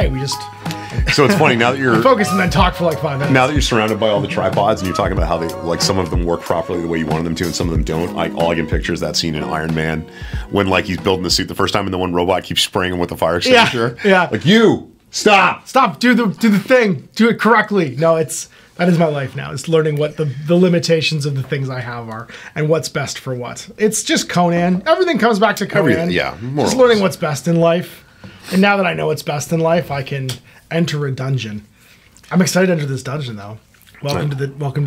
great. We just So it's funny now that you're focus and then talk for like 5 minutes. now that you're surrounded by all the tripods and you're talking about how they like some of them work properly the way you wanted them to and some of them don't. All I can picture is that scene in Iron Man when like he's building the suit the first time and the one robot keeps spraying him with the fire extinguisher. Yeah. Like you stop. Do the thing. Do it correctly. No, that is my life now. It's learning what the limitations of the things I have are and what's best for what. It's just Conan. Everything comes back to Conan. Just learning what's best in life. And now that I know what's best in life, I can enter a dungeon. I'm excited to enter this dungeon though. Welcome to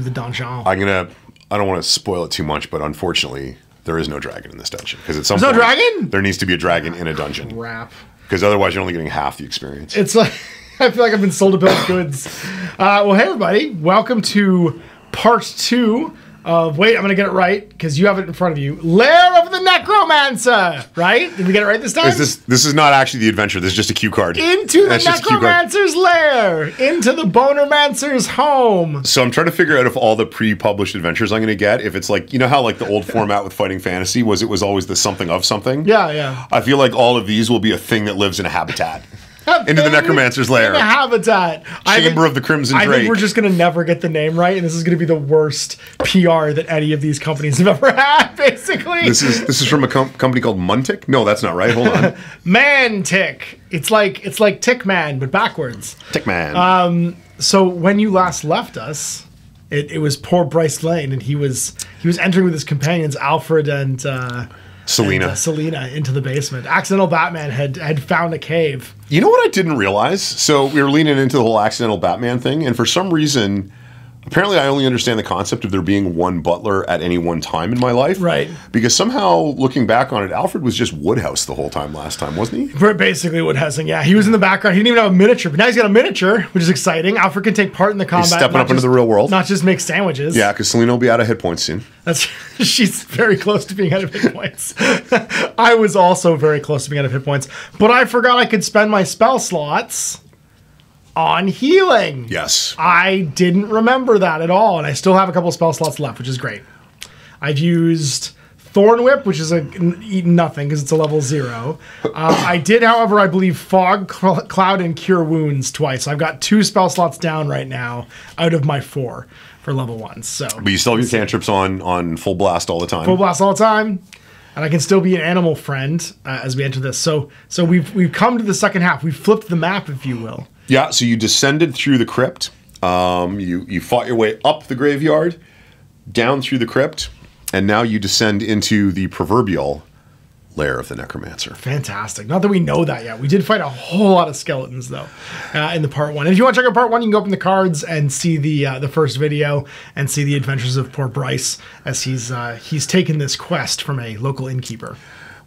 the dungeon. I don't want to spoil it too much, but unfortunately, there is no dragon in this dungeon because at some There's point, no dragon? There needs to be a dragon in a dungeon. Crap. Because otherwise, you're only getting half the experience. It's like I feel like I've been sold a bill of goods. Well, hey everybody, welcome to part 2 of I'm gonna get it right because you have it in front of you. Lair of the Necromancer, right? Did we get it right this time? This is not actually the adventure. This is just a cue card. Into the Necromancer's lair, into the Bonermancer's home. So I'm trying to figure out if all the pre-published adventures I'm gonna get, if it's like how like the old format with Fighting Fantasy was, it was always the something of something. Yeah. I feel like all of these will be a thing that lives in a habitat. Into the Necromancer's lair. In a habitat. Chamber of the Crimson Drake. I think we're just going to never get the name right, and this is going to be the worst PR that any of these companies have ever had, basically. This is from a company called Mantic? No, that's not right. Hold on. Mantic. It's like Tickman, but backwards. Tickman. So when you last left us, it was poor Bryce Lane, and he was entering with his companions, Alfred and... Selena into the basement. Accidental Batman had found a cave. You know what I didn't realize? So we were leaning into the whole Accidental Batman thing, and for some reason, apparently I only understand the concept of there being one butler at any one time in my life. Right. Because somehow, looking back on it, Alfred was just Woodhouse the whole time last time, wasn't he? Basically Woodhousing, yeah. He was in the background. He didn't even have a miniature, but now he's got a miniature, which is exciting. Alfred can take part in the combat. He's stepping up into the real world. Not just make sandwiches. Yeah, because Selena will be out of hit points soon. She's very close to being out of hit points. I was also very close to being out of hit points, but I forgot I could spend my spell slots on healing. Yes. I didn't remember that at all, and I still have a couple of spell slots left, which is great. I've used Thorn Whip, which is nothing because it's a level 0. I did, however, I believe Fog Cloud and Cure Wounds twice. So I've got 2 spell slots down right now out of my 4 for level 1. So, but you still have your cantrips on full blast all the time. Full blast all the time. And I can still be an animal friend as we enter this. So we've come to the second half. We've flipped the map, if you will. Yeah, so you descended through the crypt. You fought your way up the graveyard, down through the crypt, and now you descend into the proverbial lair of the Necromancer. Fantastic. Not that we know that yet. We did fight a whole lot of skeletons, though, in the part 1. And if you want to check out part 1, you can go open the cards and see the first video and see the adventures of poor Bryce as he's taken this quest from a local innkeeper.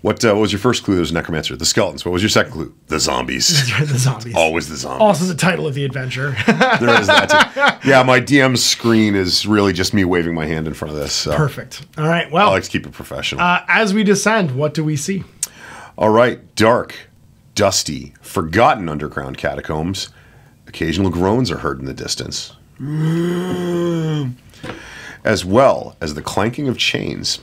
What was your first clue? There was Necromancer. The skeletons. What was your second clue? The zombies. The zombies. Always the zombies. Also the title of the adventure. There is that too. Yeah, my DM screen is really just me waving my hand in front of this. So. Perfect. All right. Well, I like to keep it professional. As we descend, what do we see? All right. Dark, dusty, forgotten underground catacombs. Occasional groans are heard in the distance. As well as the clanking of chains.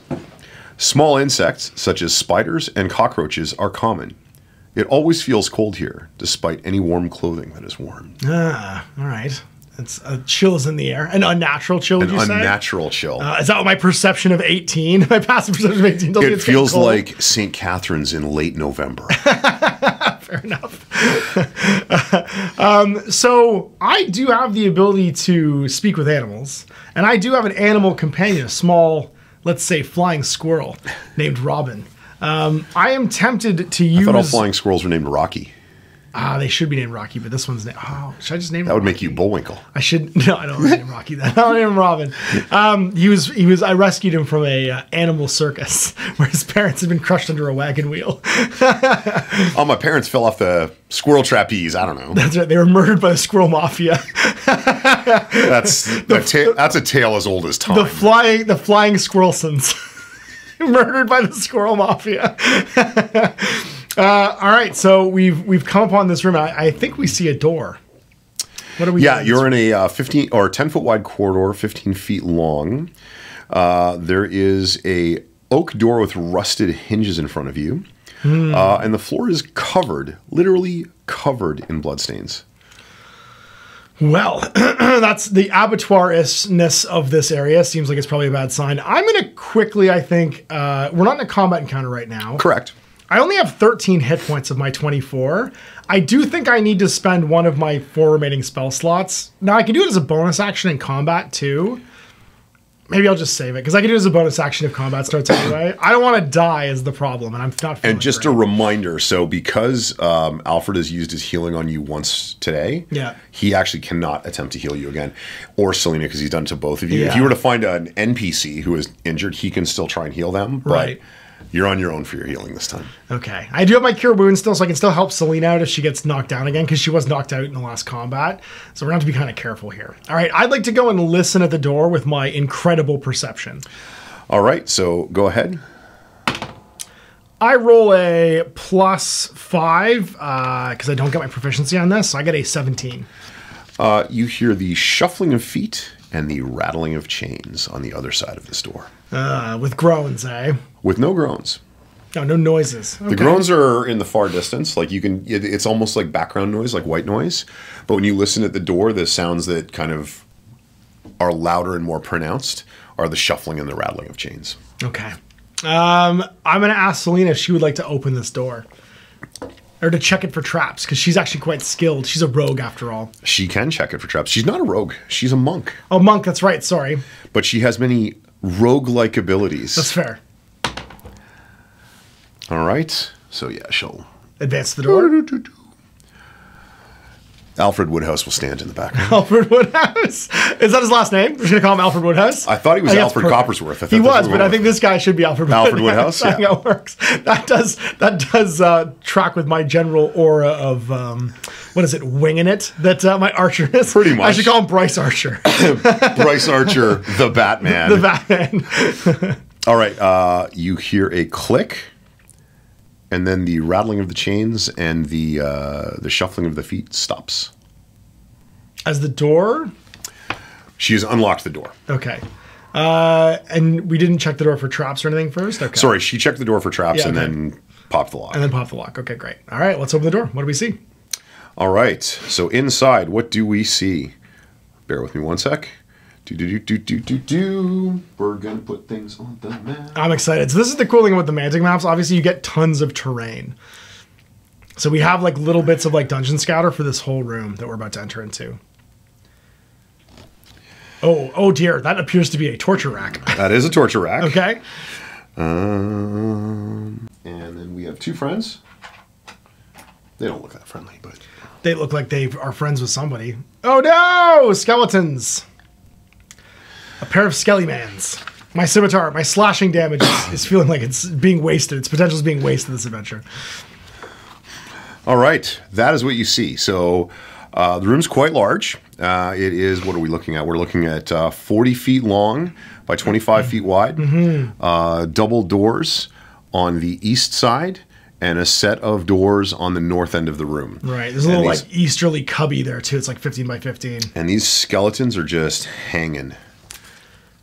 Small insects, such as spiders and cockroaches, are common. It always feels cold here, despite any warm clothing that is worn. All right. It's chills in the air. An unnatural chill, would you say? An unnatural chill. Is that my perception of 18? My passive perception of 18 tells me it feels like St. Catherine's in late November. Fair enough. So I do have the ability to speak with animals, and I do have an animal companion, a small, let's say, flying squirrel named Robin. I am tempted to use... I thought all flying squirrels were named Rocky. They should be named Rocky, but this one's named... Oh, should I just name him That would Rocky? Make you Bullwinkle. I should... No, I don't want to name him Rocky then. I'll name him Robin. I rescued him from a animal circus where his parents had been crushed under a wagon wheel. Oh, my parents fell off the squirrel trapeze. I don't know. That's right. They were murdered by the squirrel mafia. That's a tale as old as time. The flying squirrelsons. Murdered by the squirrel mafia. All right, so we've come upon this room. I think we see a door. What are we? Yeah, you're in a 15 or 10-foot wide corridor, 15 feet long. There is a oak door with rusted hinges in front of you, and the floor is covered, literally covered in bloodstains. Well, that's the abattoir-ness of this area. Seems like it's probably a bad sign. I'm going to quickly, I think, we're not in a combat encounter right now. Correct. I only have 13 hit points of my 24. I do think I need to spend one of my 4 remaining spell slots. Now, I can do it as a bonus action in combat, too. Maybe I'll just save it, because I can do it as a bonus action if combat starts anyway. I don't want to die is the problem, and I'm not feeling And just great. a reminder, so because Alfred has used his healing on you once today, he actually cannot attempt to heal you again. Or Selena, because he's done it to both of you. If you were to find an NPC who is injured, he can still try and heal them. But you're on your own for your healing this time. Okay. I do have my Cure Wounds still, so I can still help Selena out if she gets knocked down again, because she was knocked out in the last combat. So we're going to have to be kind of careful here. All right. I'd like to go and listen at the door with my incredible perception. All right. So go ahead. I roll a +5, because I don't get my proficiency on this. So I get a 17. You hear the shuffling of feet and the rattling of chains on the other side of this door. With groans, eh? With no groans. No noises. Okay. The groans are in the far distance. Like it's almost like background noise, like white noise. But when you listen at the door, the sounds that kind of are louder and more pronounced are the shuffling and the rattling of chains. Okay. I'm going to ask Selena if she would like to open this door. Or to check it for traps, because she's actually quite skilled. She's a rogue, after all. She can check it for traps. She's not a rogue. She's a monk. Oh, monk, that's right. Sorry. But she has many rogue-like abilities. That's fair. All right. So, yeah, she'll... advance to the door. Alfred Woodhouse will stand in the background. Alfred Woodhouse? Is that his last name? We're just going to call him Alfred Woodhouse? I thought he was Alfred Coppersworth. He was, but I think this guy should be Alfred Woodhouse. Alfred Woodhouse, yeah. That's how it works. That does track with my general aura of, what is it, winging it? That my archer is? Pretty much. I should call him Bryce Archer. Bryce Archer, the Batman. The Batman. All right. You hear a click. And then the rattling of the chains and the shuffling of the feet stops. As the door? She has unlocked the door. Okay. And we didn't check the door for traps or anything first? Okay. Sorry, she checked the door for traps and then popped the lock. And then popped the lock. Okay, great. All right, let's open the door. What do we see? All right. So inside, what do we see? Bear with me one sec. We're going to put things on the map. I'm excited. So this is the cool thing with the Mantic maps. Obviously, you get tons of terrain. So we have like little bits of like Dungeon Scouter for this whole room that we're about to enter into. Oh dear. That appears to be a torture rack. That is a torture rack. Okay. And then we have 2 friends. They don't look that friendly, but... They look like they are friends with somebody. Oh no! Skeletons! A pair of Skelly-mans. My scimitar, my slashing damage is feeling like it's being wasted. Its potential is being wasted this adventure. All right. That is what you see. So the room's quite large. It is, what are we looking at? We're looking at 40 feet long by 25 feet wide. Double doors on the east side and a set of doors on the north end of the room. Right. There's a little like easterly cubby there too. It's like 15 by 15. And these skeletons are just hanging.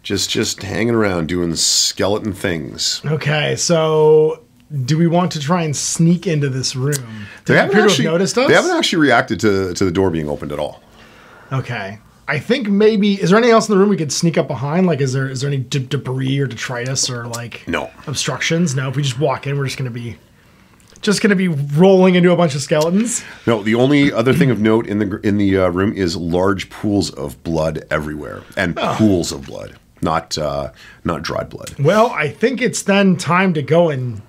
Just hanging around doing skeleton things. Okay, so do we want to try and sneak into this room? They haven't actually noticed us? They haven't actually reacted to the door being opened at all. Okay. I think maybe, is there anything else in the room we could sneak up behind? Like, is there any debris or detritus or like obstructions? No, if we just walk in, we're just going to be rolling into a bunch of skeletons. No, the only other thing of note in the room is large pools of blood everywhere, and pools of blood, not dried blood. Well, I think it's then time to go and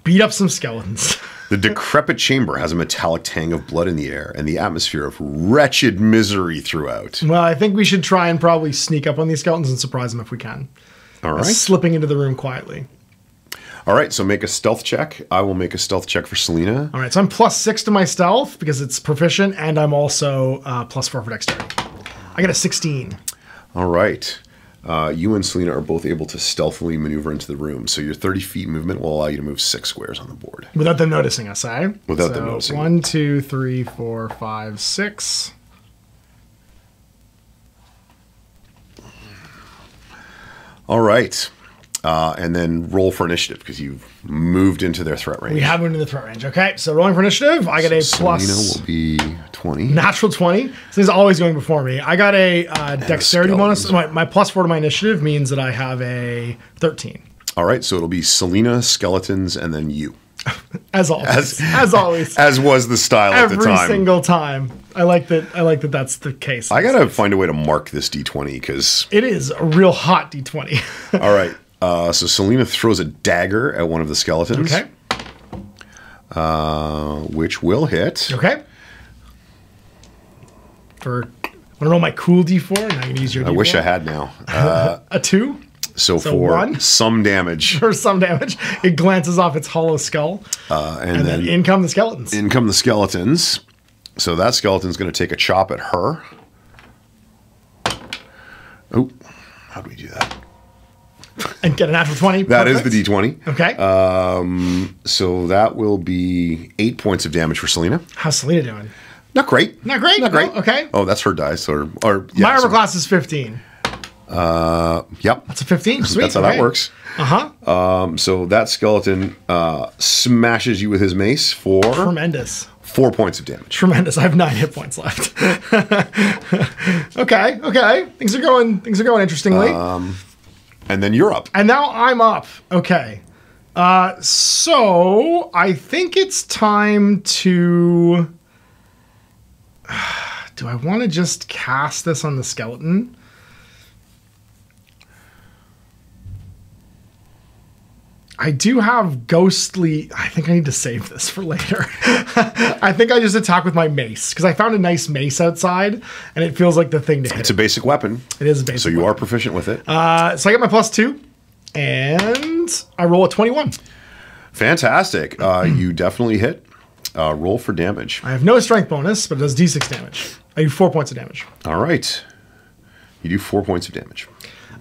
beat up some skeletons. The decrepit chamber has a metallic tang of blood in the air, and the atmosphere of wretched misery throughout. Well, I think we should try and probably sneak up on these skeletons and surprise them if we can. All right, slipping into the room quietly. All right, so make a stealth check. I will make a stealth check for Selena. All right, so I'm +6 to my stealth because it's proficient, and I'm also +4 for dexterity. I got a 16. All right. You and Selena are both able to stealthily maneuver into the room, so your 30 feet movement will allow you to move 6 squares on the board. Without them noticing us, eh? Without them noticing. 1, 2, 3, 4, 5, 6. All right. And then roll for initiative because you've moved into their threat range. We have moved into the threat range. Okay, so rolling for initiative, I get a plus. Selena will be 20. Natural 20. So this is always going before me. I got a dexterity bonus. My +4 to my initiative means that I have a 13. All right, so it'll be Selena, skeletons, and then you. As always. As always. As was the style at the time. Every single time. I like that that's the case. I got to find a way to mark this D20 because... It is a real hot D20. All right. So Selena throws a dagger at one of the skeletons. Okay. Which will hit. Okay. Want to roll my cool D4? And I'm going to use your D4. I wish I had now. A 2? So for 1? Some damage. For some damage. It glances off its hollow skull. And then in come the skeletons. In come the skeletons. So that skeleton's going to take a chop at her. Oh, how do we do that? And get a natural 20. That is the D20. Okay. So that will be 8 points of damage for Selena. How's Selena doing? Not great. Not great? Not great. Oh, okay. Oh, that's her dice. Yeah, my armor class is 15. Yep. That's a 15. Sweet. That's how that works. Uh-huh. So that skeleton smashes you with his mace for... Tremendous. 4 points of damage. Tremendous. I have 9 hit points left. Okay. Things are going interestingly. And then you're up. And now I'm up. Okay. So I think it's time to... Do I want to just cast this on the skeleton? I do have ghostly... I think I need to save this for later. I think I just attack with my mace, because I found a nice mace outside, and it feels like the thing to hit. It's a basic weapon. It is a basic So you are proficient with it. So I get my +2, and I roll a 21. Fantastic. You definitely hit. Roll for damage. I have no strength bonus, but it does d6 damage. I do 4 points of damage. All right. You do 4 points of damage.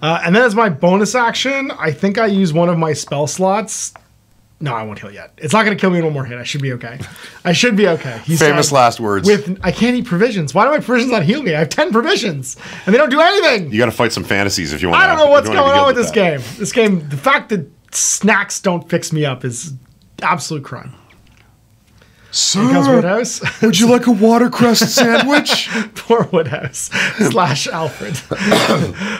And then as my bonus action, I think I use one of my spell slots. No, I won't heal yet. It's not going to kill me in one more hit. I should be okay. Famous last words. I can't eat provisions. Why do my provisions not heal me? I have 10 provisions, and they don't do anything. You got to fight some fantasies if you want. I don't know what's going on with this game. This game, the fact that snacks don't fix me up is absolute crime. Sir, Woodhouse. Would you like a watercress sandwich? Poor Woodhouse / Alfred.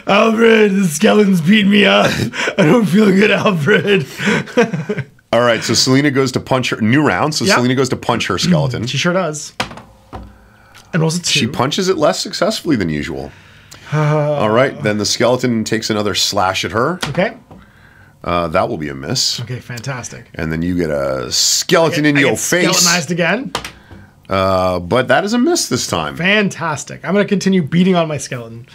Alfred, the skeleton's beating me up. I don't feel good, Alfred. All right, so Selena goes to punch her. New round, so Selena goes to punch her skeleton. She sure does. And rolls a 2. She punches it less successfully than usual. All right, then the skeleton takes another slash at her. Okay. That will be a miss. Okay, fantastic. And then you get a skeleton in your face. Skeletonized again. But that is a miss this time. Fantastic. I'm going to continue beating on my skeleton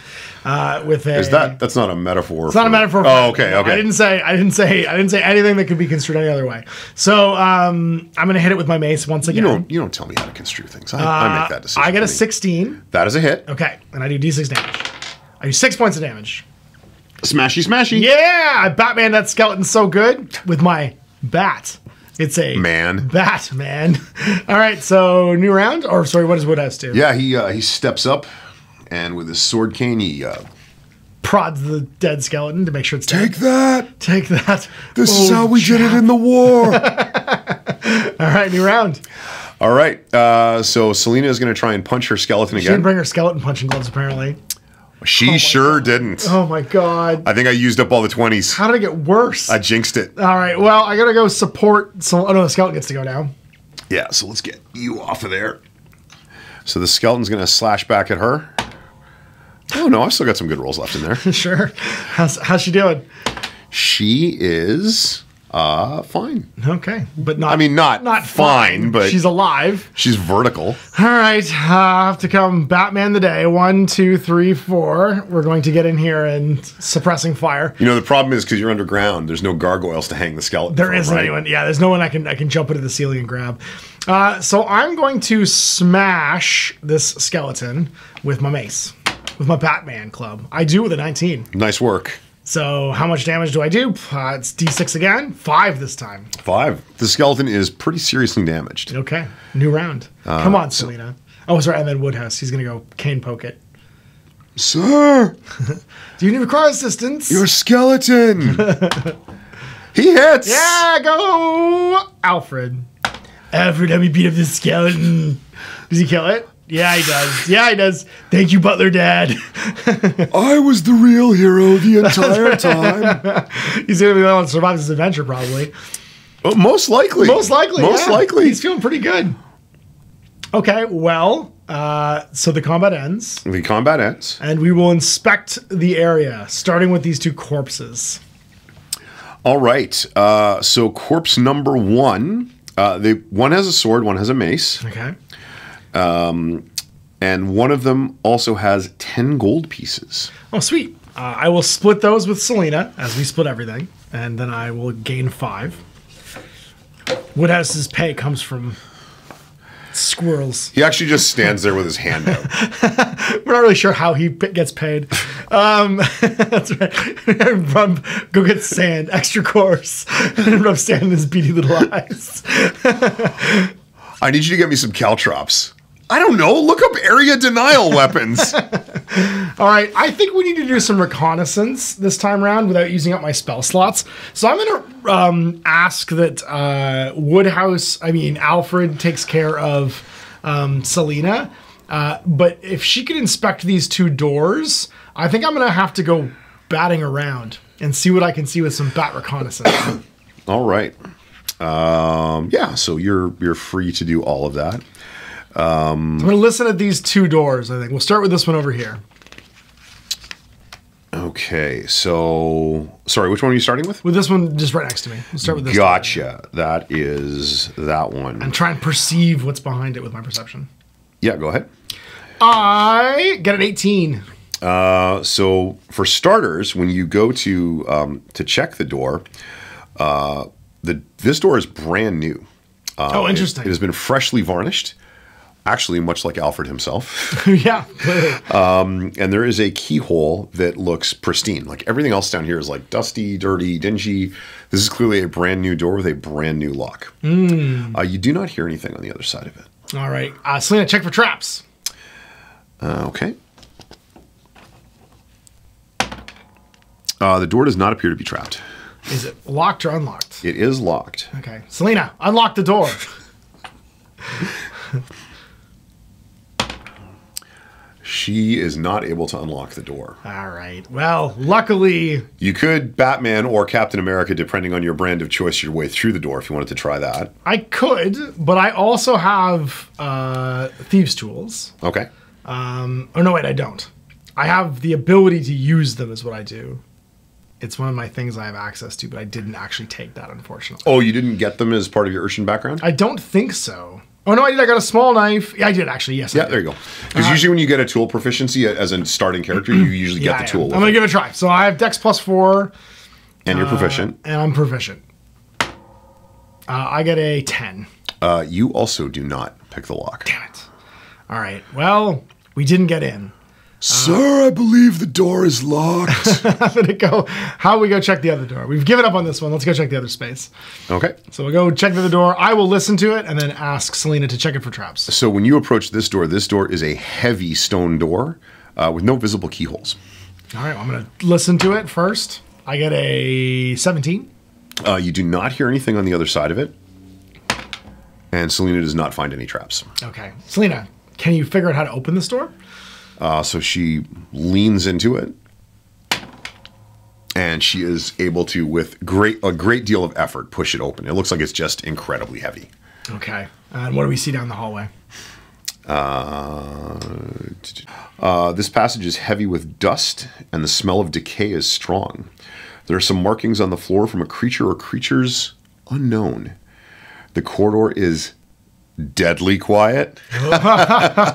with a. That's not a metaphor? It's not a metaphor. Oh, okay. Okay. I didn't say anything that could be construed any other way. So I'm going to hit it with my mace once again. You don't tell me how to construe things. I make that decision. I get a 16. That is a hit. Okay, and I do d6 damage. I do 6 points of damage. Smashy, smashy. Yeah, I Batman that skeleton so good with my bat. It's a bat, man. All right, so new round, or sorry, what does Woodhouse do? Yeah, he steps up, and with his sword cane, he prods the dead skeleton to make sure it's dead. Take that. This is how we did it in the war. All right, new round. All right, so Selena is going to try and punch her skeleton again. She didn't bring her skeleton punching gloves, apparently. She sure didn't. Oh my god. I think I used up all the 20s. How did it get worse? I jinxed it. All right, well, I gotta go support. Oh no, the skeleton gets to go now. Yeah, so let's get you off of there. So the skeleton's gonna slash back at her. Oh no, I've still got some good rolls left in there. Sure. How's she doing? She is fine. Okay, but not. I mean, not fine, but she's alive. She's vertical. All right, I have to come Batman the day. 1, 2, 3, 4. We're going to get in here and suppressing fire. You know, the problem is because you're underground. There's no gargoyles to hang the skeleton. There isn't anyone. Yeah, there's no one I can jump into the ceiling and grab. So I'm going to smash this skeleton with my mace, with my Batman club. I do with a 19. Nice work. So how much damage do I do? It's d6 again. 5 this time. 5. The skeleton is pretty seriously damaged. Okay. New round. Come on, Selena. Oh, sorry. And then Woodhouse. He's going to go cane poke it. Sir! Do you require assistance? Your skeleton! He hits! Yeah, go! Alfred. Alfred, let me beat up this skeleton. Does he kill it? Yeah, he does. Yeah, he does. Thank you, Butler Dad. I was the real hero the entire time. He's going to be the one to survive this adventure, probably. Well, most likely. Most likely. Most likely. He's feeling pretty good. Okay, well, so the combat ends. The combat ends. And we will inspect the area, starting with these two corpses. All right. So corpse number one, one has a sword, one has a mace. Okay. And one of them also has 10 gold pieces. Oh, sweet. I will split those with Selena, as we split everything. And then I will gain 5. Woodhouse's pay comes from squirrels. He actually just stands there with his hand out. We're not really sure how he gets paid. That's right. Go get sand, extra course, and rub sand in his beady little eyes. I need you to get me some caltrops. I don't know. Look up area denial weapons. All right. I think we need to do some reconnaissance this time around without using up my spell slots. So I'm going to ask that Alfred takes care of Selena. But if she could inspect these two doors, I think I'm going to have to go batting around and see what I can see with some bat reconnaissance. All right. Yeah, so you're free to do all of that. I'm going to listen at these two doors, I think. We'll start with this one over here. Okay, so... Sorry, which one are you starting with? With this one just right next to me. We'll start with this Gotcha. One. That is that one. And try and perceive what's behind it with my perception. Yeah, go ahead. I get an 18. So, for starters, when you go to check the door, this door is brand new. Interesting. It has been freshly varnished. Actually, much like Alfred himself. Yeah, clearly. And there is a keyhole that looks pristine. Like everything else down here is like dusty, dirty, dingy. This is clearly a brand new door with a brand new lock. You do not hear anything on the other side of it. All right. Selena, check for traps. Okay. The door does not appear to be trapped. Is it locked or unlocked? It is locked. Okay. Selena, unlock the door. She is not able to unlock the door. All right. Well, luckily... You could Batman or Captain America, depending on your brand of choice, your way through the door if you wanted to try that. I could, but I also have thieves' tools. Okay. Oh, no, wait, I don't. I have the ability to use them is what I do. It's one of my things I have access to, but I didn't actually take that, unfortunately. Oh, you didn't get them as part of your Urshan background? I don't think so. Oh, no, I did. I got a small knife. Yeah, I did, actually. Yes, yeah, there you go. Because usually when you get a tool proficiency as a starting character, you usually get the tool. I'm going to give it a try. So I have Dex +4. And you're proficient. And I'm proficient. I get a 10. You also do not pick the lock. Damn it. All right. Well, we didn't get in. Sir, I believe the door is locked. I'm going to go. How do we go check the other door? We've given up on this one. Let's go check the other space. Okay. So we'll go check the other door. I will listen to it and then ask Selena to check it for traps. So when you approach this door is a heavy stone door with no visible keyholes. All right. Well, I'm going to listen to it first. I get a 17. You do not hear anything on the other side of it. And Selena does not find any traps. Okay. Selena, can you figure out how to open this door? So she leans into it, and she is able to, with a great deal of effort, push it open. It looks like it's just incredibly heavy. Okay. And what do we see down the hallway? This passage is heavy with dust, and the smell of decay is strong. There are some markings on the floor from a creature or creatures unknown. The corridor is deadly quiet.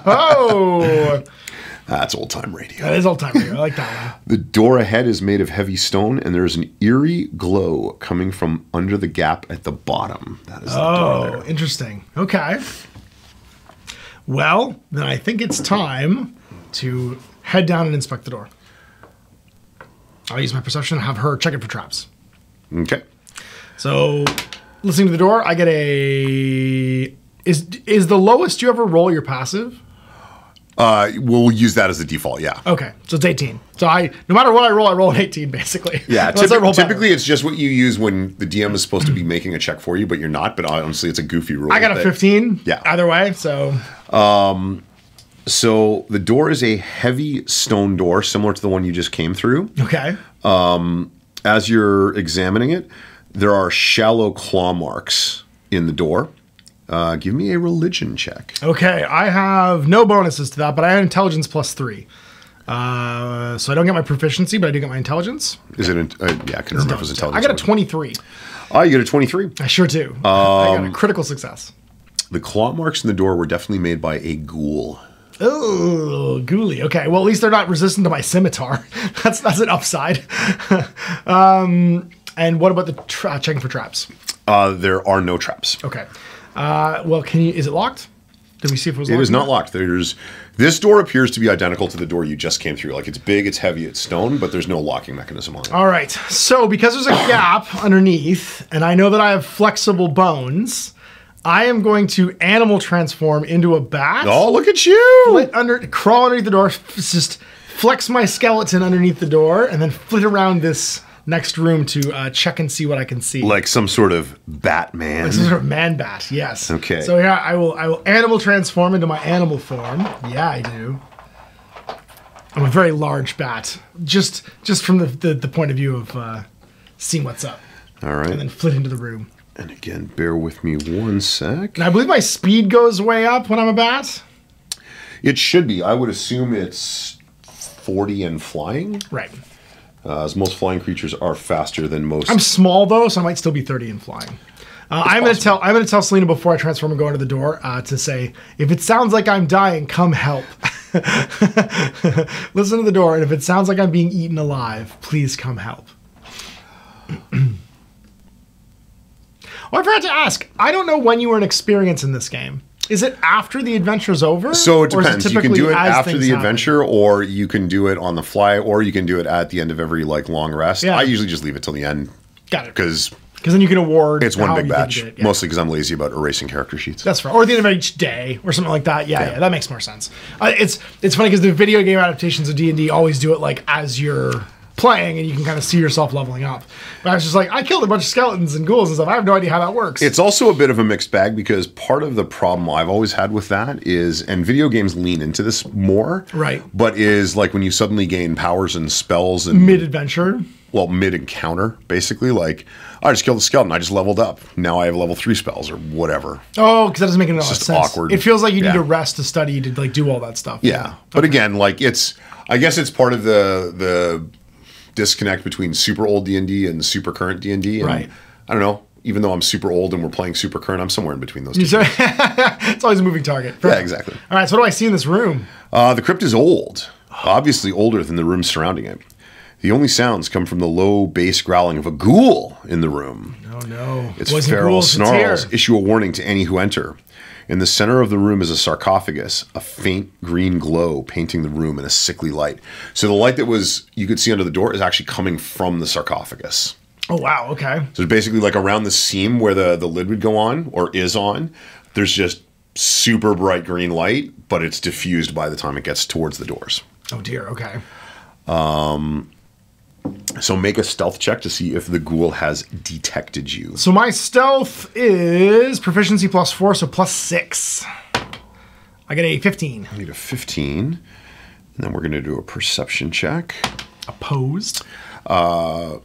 Oh! That's old-time radio. That is old-time radio. I like that one. The door ahead is made of heavy stone, and there is an eerie glow coming from under the gap at the bottom. That is the door there. Interesting. Okay. Well, then I think it's time to head down and inspect the door. I'll use my perception and have her check it for traps. Okay. So, listening to the door, I get a... Is the lowest you ever roll your passive? We'll use that as the default, yeah. Okay, so it's 18. So no matter what I roll an 18, basically. Yeah, typically it's just what you use when the DM is supposed to be making a check for you, but you're not. But honestly, it's a goofy rule. I got a 15. Yeah. Either way, so. So the door is a heavy stone door, similar to the one you just came through. Okay. As you're examining it, there are shallow claw marks in the door. Give me a religion check. Okay, I have no bonuses to that, but I have intelligence +3. So I don't get my proficiency, but I do get my intelligence. Is it? Yeah, I can remember if it was intelligence. I got a 23. Oh, you get a 23? I sure do. I got a critical success. The claw marks in the door were definitely made by a ghoul. Oh, ghouly. Okay, well, at least they're not resistant to my scimitar. That's an upside. And what about the checking for traps? There are no traps. Okay. Well, is it locked? Did we see if it was locked? It is not locked. This door appears to be identical to the door you just came through. Like, it's big, it's heavy, it's stone, but there's no locking mechanism on it. All right. So because there's a gap underneath, and I know that I have flexible bones, I am going to animal transform into a bat. Oh, look at you! Crawl underneath the door, just flex my skeleton underneath the door, and then flit around this next room to check and see what I can see. Like some sort of Batman. Like some sort of man bat, yes. Okay. So yeah, I will animal transform into my animal form. Yeah, I do. I'm a very large bat. Just from the point of view of seeing what's up. All right. And then flit into the room. And again, bear with me one sec. And I believe my speed goes way up when I'm a bat. It should be. I would assume it's 40 and flying. Right. As most flying creatures are faster than most. I'm small though, so I might still be 30 and flying. I'm going to tell Selena before I transform and go into the door to say, if it sounds like I'm dying, come help. Listen to the door, and if it sounds like I'm being eaten alive, please come help. Oh, I forgot to ask. I don't know when you were an experience in this game. Is it after the adventure's over? So it depends. You can do it after the adventure, or you can do it on the fly, or you can do it at the end of every long rest. Yeah. I usually just leave it till the end. Got it. Because then you can award. It's one big batch. Yeah. Mostly because I'm lazy about erasing character sheets. That's fair. Or at the end of each day, or something like that. Yeah, that makes more sense. It's funny because the video game adaptations of D&D always do it as you're playing, and you can kind of see yourself leveling up. But I was just like, I killed a bunch of skeletons and ghouls and stuff. I have no idea how that works. It's also a bit of a mixed bag, because part of the problem I've always had with that is, and video games lean into this more, right? But is like when you suddenly gain powers and spells and mid-adventure. Well, mid-encounter, basically. Like, I just killed a skeleton, I just leveled up. Now I have level 3 spells or whatever. Oh, because that doesn't make any sense. It's just awkward. It feels like you need to rest to study to do all that stuff. Yeah. But again, I guess it's part of the disconnect between super old D&D and super current D&D. Right. I don't know. Even though I'm super old and we're playing super current, I'm somewhere in between those two. It's always a moving target. Yeah, exactly. All right, so what do I see in this room? The crypt is old. Obviously older than the room surrounding it. The only sounds come from the low bass growling of a ghoul in the room. Oh, no. Its feral snarls issue a warning to any who enter. In the center of the room is a sarcophagus, a faint green glow painting the room in a sickly light. So the light that you could see under the door is actually coming from the sarcophagus. Oh, wow, okay. So it's basically around the seam where the lid would go on, or is on, there's just super bright green light, but it's diffused by the time it gets towards the doors. Oh, dear, okay. So make a stealth check to see if the ghoul has detected you. So my stealth is proficiency +4, so +6. I get a 15. I need a 15. And then we're going to do a perception check. Opposed. So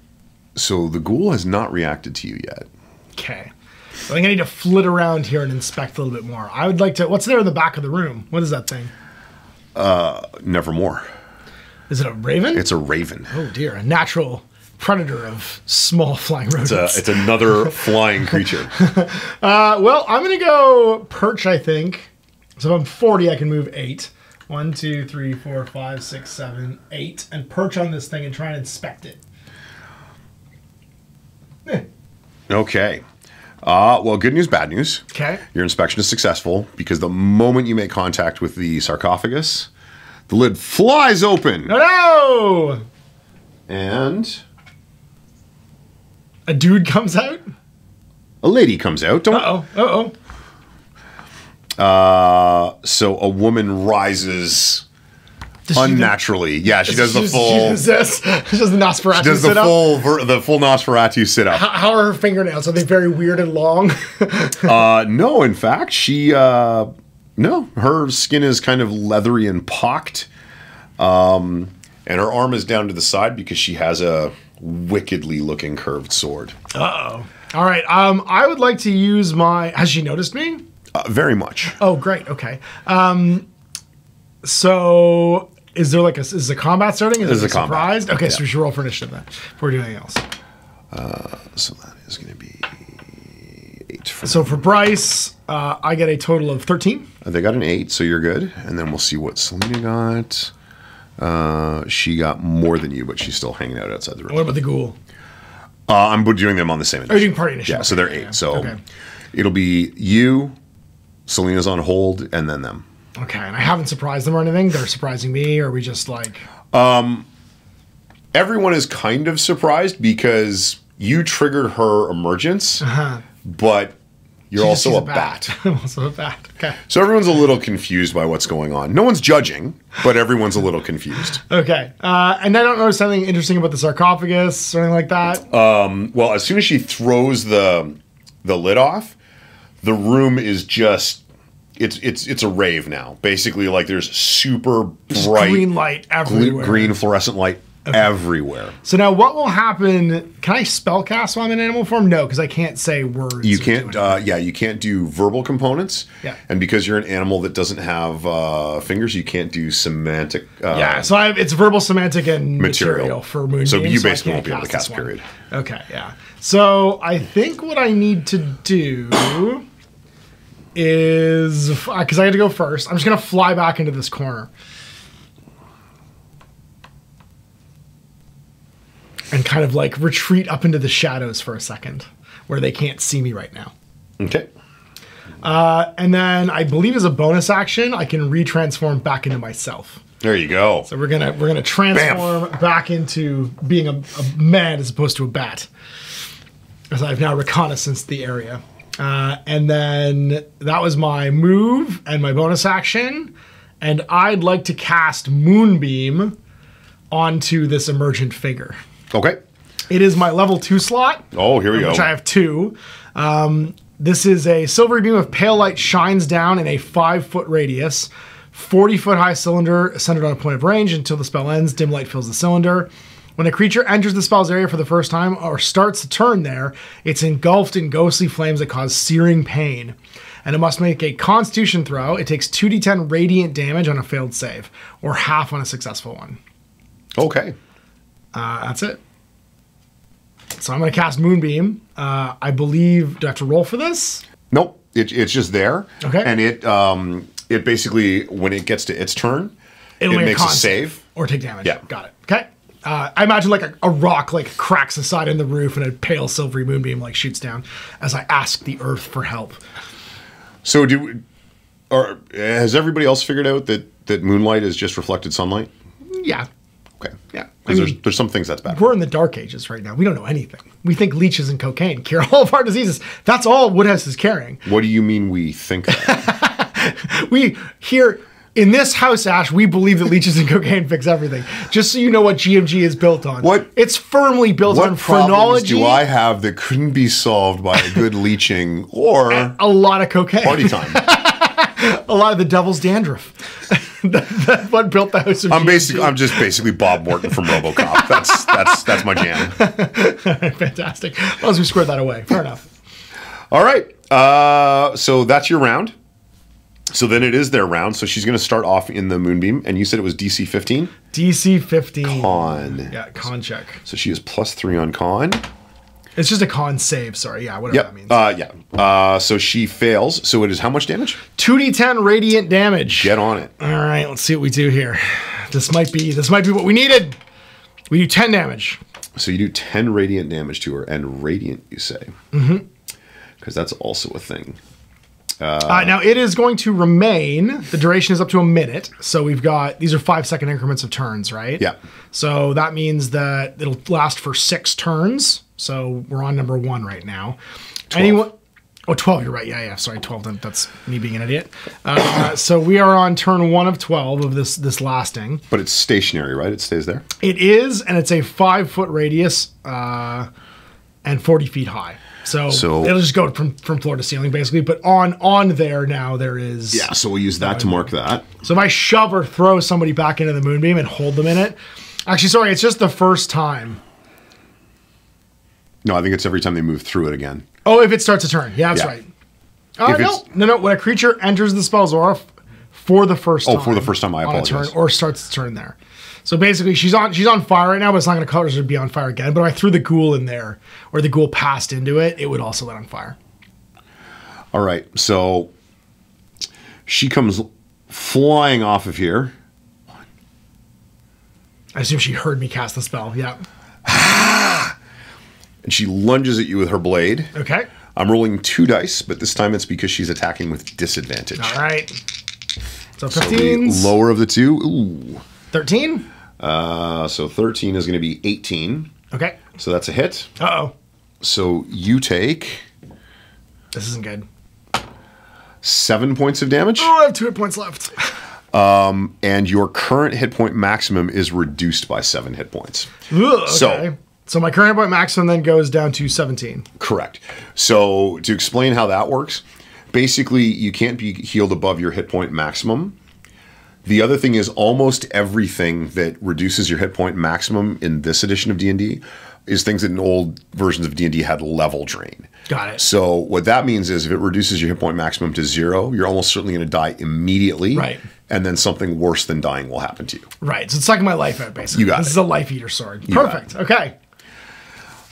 the ghoul has not reacted to you yet. Okay. I think I need to flit around here and inspect a little bit more. I would like to... What's there in the back of the room? What is that thing? Nevermore. Is it a raven? It's a raven. Oh, dear. A natural predator of small flying rodents. It's another flying creature. Well, I'm going to go perch, I think. So if I'm 40, I can move 8. 1, 2, 3, 4, 5, 6, 7, 8. And perch on this thing and try and inspect it. Okay. Well, good news, bad news. Okay. Your inspection is successful, because the moment you make contact with the sarcophagus, the lid flies open. No! And a dude comes out? A lady comes out. Uh-oh. So a woman rises unnaturally. Yeah, she does the full. She does the Nosferatu. She does the full Nosferatu sit up. How are her fingernails? Are they very weird and long? No, in fact, no, her skin is kind of leathery and pocked. And her arm is down to the side because she has a wickedly looking curved sword. Uh-oh. All right. I would like to use my... Has she noticed me? Very much. Oh, great. Okay. So is there like is the combat starting? Is it surprised? Okay, so we should roll for initiative then before we do anything else. So that is going to be 8. For Bryce, I get a total of 13. They got an 8, so you're good. And then we'll see what Selena got. She got more than you, but she's still hanging out outside the room. What about the ghoul? I'm doing them on the same initiative. Oh, you're doing party initiative. Yeah, so they're 8. So it'll be you, Selena's on hold, and then them. Okay, and I haven't surprised them or anything. They're surprising me, or are we just like... Everyone is kind of surprised because you triggered her emergence, but you're also a bat. I'm also a bat. Okay. So everyone's a little confused by what's going on. No one's judging, but everyone's a little confused. Okay. And I don't notice anything interesting about the sarcophagus or anything like that? Well, as soon as she throws the lid off, the room is just... It's a rave now. Basically, like there's super bright green light everywhere. Green fluorescent light everywhere. So now what will happen? Can I spellcast while I'm in animal form? No, because I can't say words. You can't you can't do verbal components. Yeah. And because you're an animal that doesn't have fingers, you can't do semantic so it's verbal, semantic, and material for Moonbeam. So you basically won't be able to cast period. Okay, yeah. So I think what I need to do is, because I had to go first, I'm just going to fly back into this corner. And kind of like retreat up into the shadows for a second, where they can't see me right now. Okay. And then I believe as a bonus action, I can retransform back into myself. There you go. So we're gonna transform back into being a man as opposed to a bat, as I've now reconnaissanced the area. And then that was my move and my bonus action. And I'd like to cast Moonbeam onto this emergent figure. Okay. It is my level 2 slot. Oh, here we go. Which I have 2. This is a silvery beam of pale light shines down in a 5-foot radius. 40-foot high cylinder centered on a point of range until the spell ends. Dim light fills the cylinder. When a creature enters the spell's area for the first time or starts to turn there, it's engulfed in ghostly flames that cause searing pain. And it must make a Constitution throw. It takes 2d10 radiant damage on a failed save, or half on a successful one. Okay. That's it. So I'm going to cast Moonbeam. I believe... Do I have to roll for this? Nope. It's just there. Okay. And it basically, when it gets to its turn, it makes a save. Or take damage. Yeah. Got it. Okay. I imagine like a rock like cracks aside in the roof and a pale silvery moonbeam like shoots down as I ask the earth for help. So has everybody else figured out that moonlight is just reflected sunlight? Yeah. Okay. Yeah. Because there's some things that's bad. We're in the dark ages right now. We don't know anything. We think leeches and cocaine cure all of our diseases. That's all Woodhouse is carrying. What do you mean we think that? We here... In this house, Ash, we believe that leeches and cocaine fix everything. Just so you know what GMG is built on. It's firmly built on phrenology. What problems do I have that couldn't be solved by a good leeching or... a lot of cocaine. Party time. A lot of the devil's dandruff. That's what built the house of GMG. I'm just basically Bob Morton from RoboCop. That's my jam. Fantastic. As long as we squared that away. Fair enough. All right. So that's your round. So then it is their round. So she's going to start off in the Moonbeam. And you said it was DC 15? DC 15. Con. Yeah, con check. So she is +3 on con. It's just a con save, sorry. Yeah, whatever that means. Yeah. So she fails. So it is how much damage? 2d10 radiant damage. Get on it. All right, let's see what we do here. This might be what we needed. We do 10 damage. So you do 10 radiant damage to her. And radiant, you say. Mm-hmm. Because that's also a thing. Now it is going to remain. The duration is up to a minute. So we've got, these are 5-second increments of turns, right? Yeah. So that means that it'll last for 6 turns. So we're on number 1 right now. 12. Oh, 12, you're right. Yeah. Sorry, 12. That's me being an idiot. So we are on turn 1 of 12 of this lasting. But it's stationary, right? It stays there? It is, and it's a 5-foot radius and 40 feet high. So it'll just go from floor to ceiling, basically. But on there now, there is... Yeah, so we'll use that to mark that. So if I shove or throw somebody back into the moonbeam and hold them in it... Actually, sorry, it's just the first time. No, I think it's every time they move through it again. Oh, if it starts a turn. Yeah, that's right. No. When a creature enters the spell's aura for the first time. Oh, for the first time, I apologize. Or starts the turn there. So basically, she's on fire right now, but it's not going to cause her to be on fire again. But if I threw the ghoul in there, or the ghoul passed into it, it would also light on fire. All right, so she comes flying off of here. I assume she heard me cast the spell. Yeah. And she lunges at you with her blade. Okay. I'm rolling 2 dice, but this time it's because she's attacking with disadvantage. All right. So 15. So the lower of the two. Ooh. 13. So 13 is going to be 18. Okay. So that's a hit. Uh-oh. So you take... This isn't good. 7 points of damage. Oh, I have 2 hit points left. And your current hit point maximum is reduced by 7 hit points. Ugh, okay. So my current hit point maximum then goes down to 17. Correct. So to explain how that works, basically you can't be healed above your hit point maximum. The other thing is almost everything that reduces your hit point maximum in this edition of D&D is things that in old versions of D&D had level drain. Got it. So what that means is if it reduces your hit point maximum to 0, you're almost certainly going to die immediately. Right. And then something worse than dying will happen to you. Right. So it's sucking my life out, basically. You got This it. is a life eater sword. Perfect. Okay.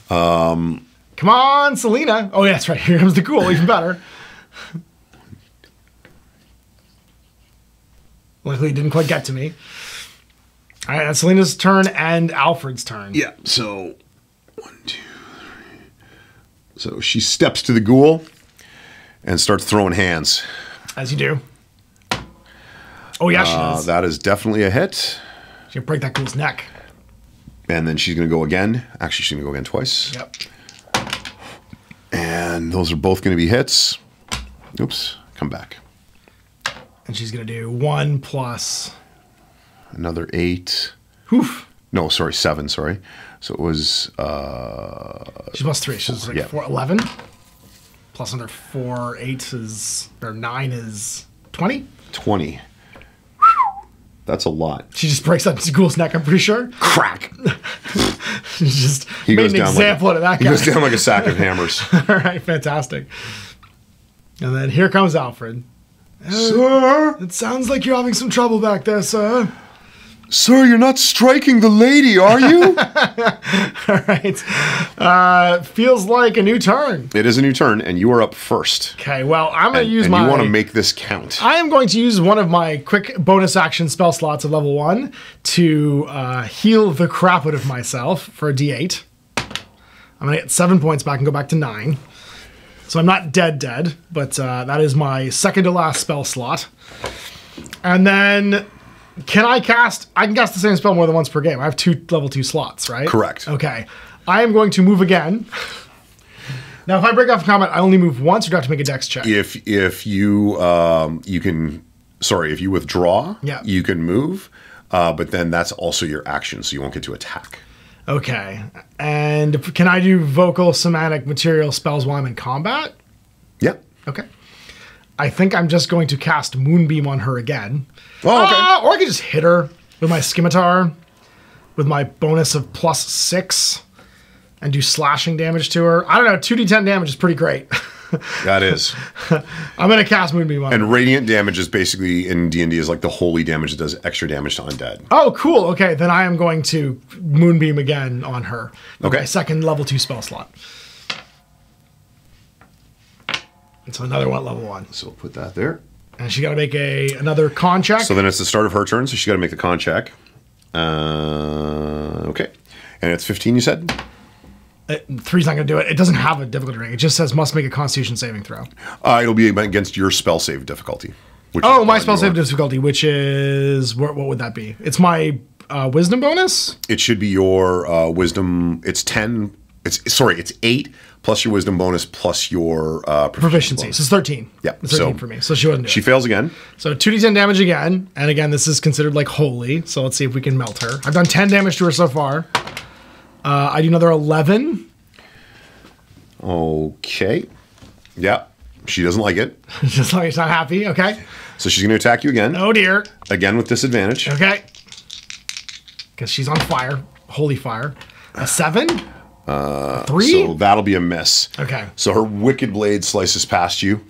Come on, Selena. Oh, yeah, that's right. Here comes the ghoul. Even better. Luckily, it didn't quite get to me. All right, that's Selena's turn and Alfred's turn. Yeah, so 1, 2, 3. So she steps to the ghoul and starts throwing hands. As you do. Oh, yeah, she does. That is definitely a hit. She's going to break that ghoul's neck. And then she's going to go again. Actually, she's going to go again twice. Yep. And those are both going to be hits. Oops, come back. And she's going to do 1 plus... Another 8. Oof. No, sorry, 7, sorry. So it was... She's plus 3. She's like 4, 11. Plus another 4, 8 is... Or 9 is 20? 20. That's a lot. She just breaks that ghoul's neck, I'm pretty sure. Crack! She just made an example out of that guy. He goes down like a sack of hammers. All right, fantastic. And then here comes Alfred. Sir? It sounds like you're having some trouble back there, sir. Sir, you're not striking the lady, are you? All right. Feels like a new turn. It is a new turn, and you are up first. Okay, well, I'm going to use and my... you want to make this count. I am going to use one of my quick bonus action spell slots of level 1 to heal the crap out of myself for a d8. I'm going to get 7 points back and go back to 9. So I'm not dead, but that is my second to last spell slot. And then... I can cast the same spell more than once per game. I have 2 level 2 slots, right? Correct. Okay. I am going to move again. Now, if I break off combat, I only move once, or do I have to make a dex check? If you if you withdraw, you can move, but then that's also your action, so you won't get to attack. Okay. And can I do vocal, somatic, material spells while I'm in combat? Yep. Okay. I think I'm just going to cast Moonbeam on her again. Oh, okay. Or I could just hit her with my Scimitar with my bonus of +6 and do slashing damage to her. I don't know, 2d10 damage is pretty great. That is. I'm going to cast Moonbeam on her. And radiant damage is basically, in D&D, is like the holy damage that does extra damage to undead. Oh, cool. Okay, then I am going to Moonbeam again on her. Okay. My second level 2 spell slot. And so another one at level 1. So we'll put that there. And she got to make another con check. So then it's the start of her turn, so she got to make the con check. Okay. And it's 15, you said? 3's not going to do it. It doesn't have a difficulty rating. It just says must make a Constitution saving throw. It'll be against your spell save difficulty. My spell save difficulty, which is... What would that be? It's my wisdom bonus? It should be your wisdom... It's 10... It's 8 plus your wisdom bonus, plus your proficiency. So it's 13. Yeah. It's 13 for me. So she wasn't doing She fails again. So 2d10 damage again. And again, this is considered like holy. So let's see if we can melt her. I've done 10 damage to her so far. I do another 11. Okay. Yeah. She doesn't like it. Just like she's not happy. Okay. So she's going to attack you again. Oh, dear. Again with disadvantage. Okay. Because she's on fire. Holy fire. A 7? 3? So that'll be a miss. Okay. So her wicked blade slices past you.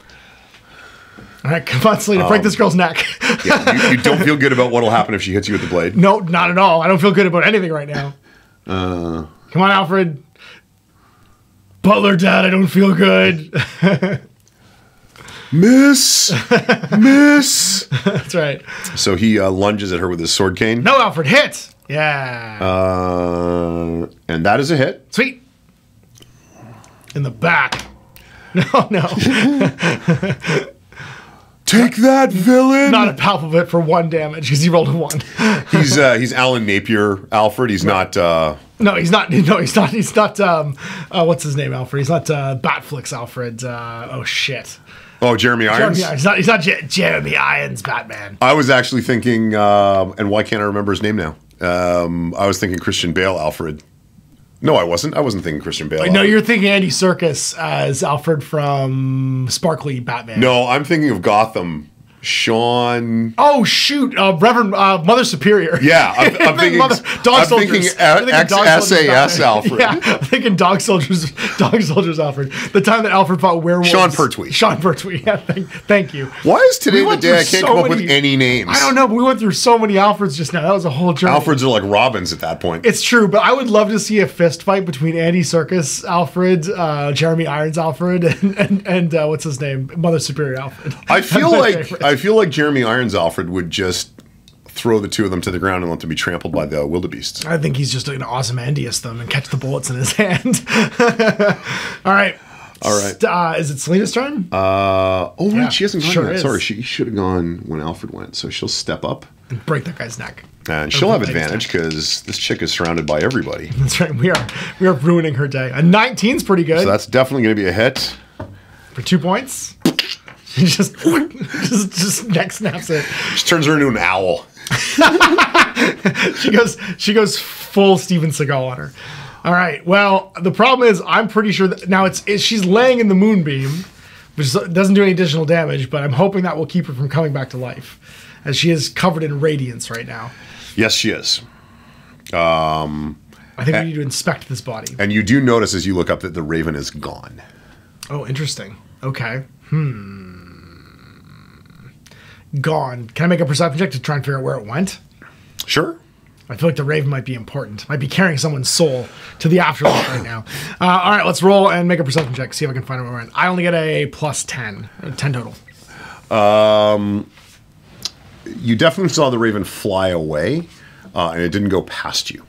All right, come on, Selena, break this girl's neck. Yeah, you don't feel good about what'll happen if she hits you with the blade. No, not at all. I don't feel good about anything right now. Come on, Alfred. Butler, Dad, I don't feel good. Miss! Miss! That's right. So he lunges at her with his sword cane. No, Alfred, hit! Yeah. And that is a hit. Sweet. In the back. No. Take that, villain! Not a palpable hit for 1 damage because he rolled a 1. He's Alan Napier, Alfred. He's not... No, he's not. No, he's not. He's not. What's his name, Alfred? He's not Batflix, Alfred. Oh shit. Oh, Jeremy Irons. He's not Jeremy Irons, Batman. I was actually thinking, and why can't I remember his name now? I was thinking Christian Bale, Alfred. No, I wasn't. I wasn't thinking Christian Bale. No, you're thinking Andy Serkis as Alfred from Sparkly Batman. No, I'm thinking of Gotham. Sean. Oh shoot, Reverend Mother Superior. Yeah, I'm thinking. Dog Soldiers. SAS Alfred. Yeah, I'm thinking Dog Soldiers. Alfred. The time that Alfred fought werewolves. Sean Pertwee. Yeah, thank you. Why is today the day I can't come up with any names? I don't know, but we went through so many Alfreds just now. That was a whole journey. Alfreds are like Robins at that point. It's true, but I would love to see a fist fight between Andy Serkis Alfred, Jeremy Irons Alfred, and what's his name, Mother Superior Alfred. I feel like Jeremy Irons Alfred would just throw the two of them to the ground and let them be trampled by the wildebeests. I think he's just an Ozymandias them and catch the bullets in his hand. All right. Is it Selena's turn? Right. Yeah, she hasn't gone yet. Is. Sorry, she should have gone when Alfred went. So she'll step up and break that guy's neck. And she'll have advantage because this chick is surrounded by everybody. That's right. We are ruining her day. A 19's pretty good. So that's definitely going to be a hit. For 2 points. She just neck snaps it. She turns her into an owl. She goes full Steven Seagal on her. All right. Well, the problem is I'm pretty sure that now she's laying in the moonbeam, which doesn't do any additional damage, but I'm hoping that will keep her from coming back to life, as she is covered in radiance right now. Yes, she is. I think we need to inspect this body. And you do notice as you look up that the raven is gone. Oh, interesting. Okay. Gone. Can I make a perception check to try and figure out where it went? Sure. I feel like the raven might be important. Might be carrying someone's soul to the afterlife right now. All right, let's roll and make a perception check. See if I can find out where it went. I only get a plus 10. 10 total. You definitely saw the raven fly away, and it didn't go past you.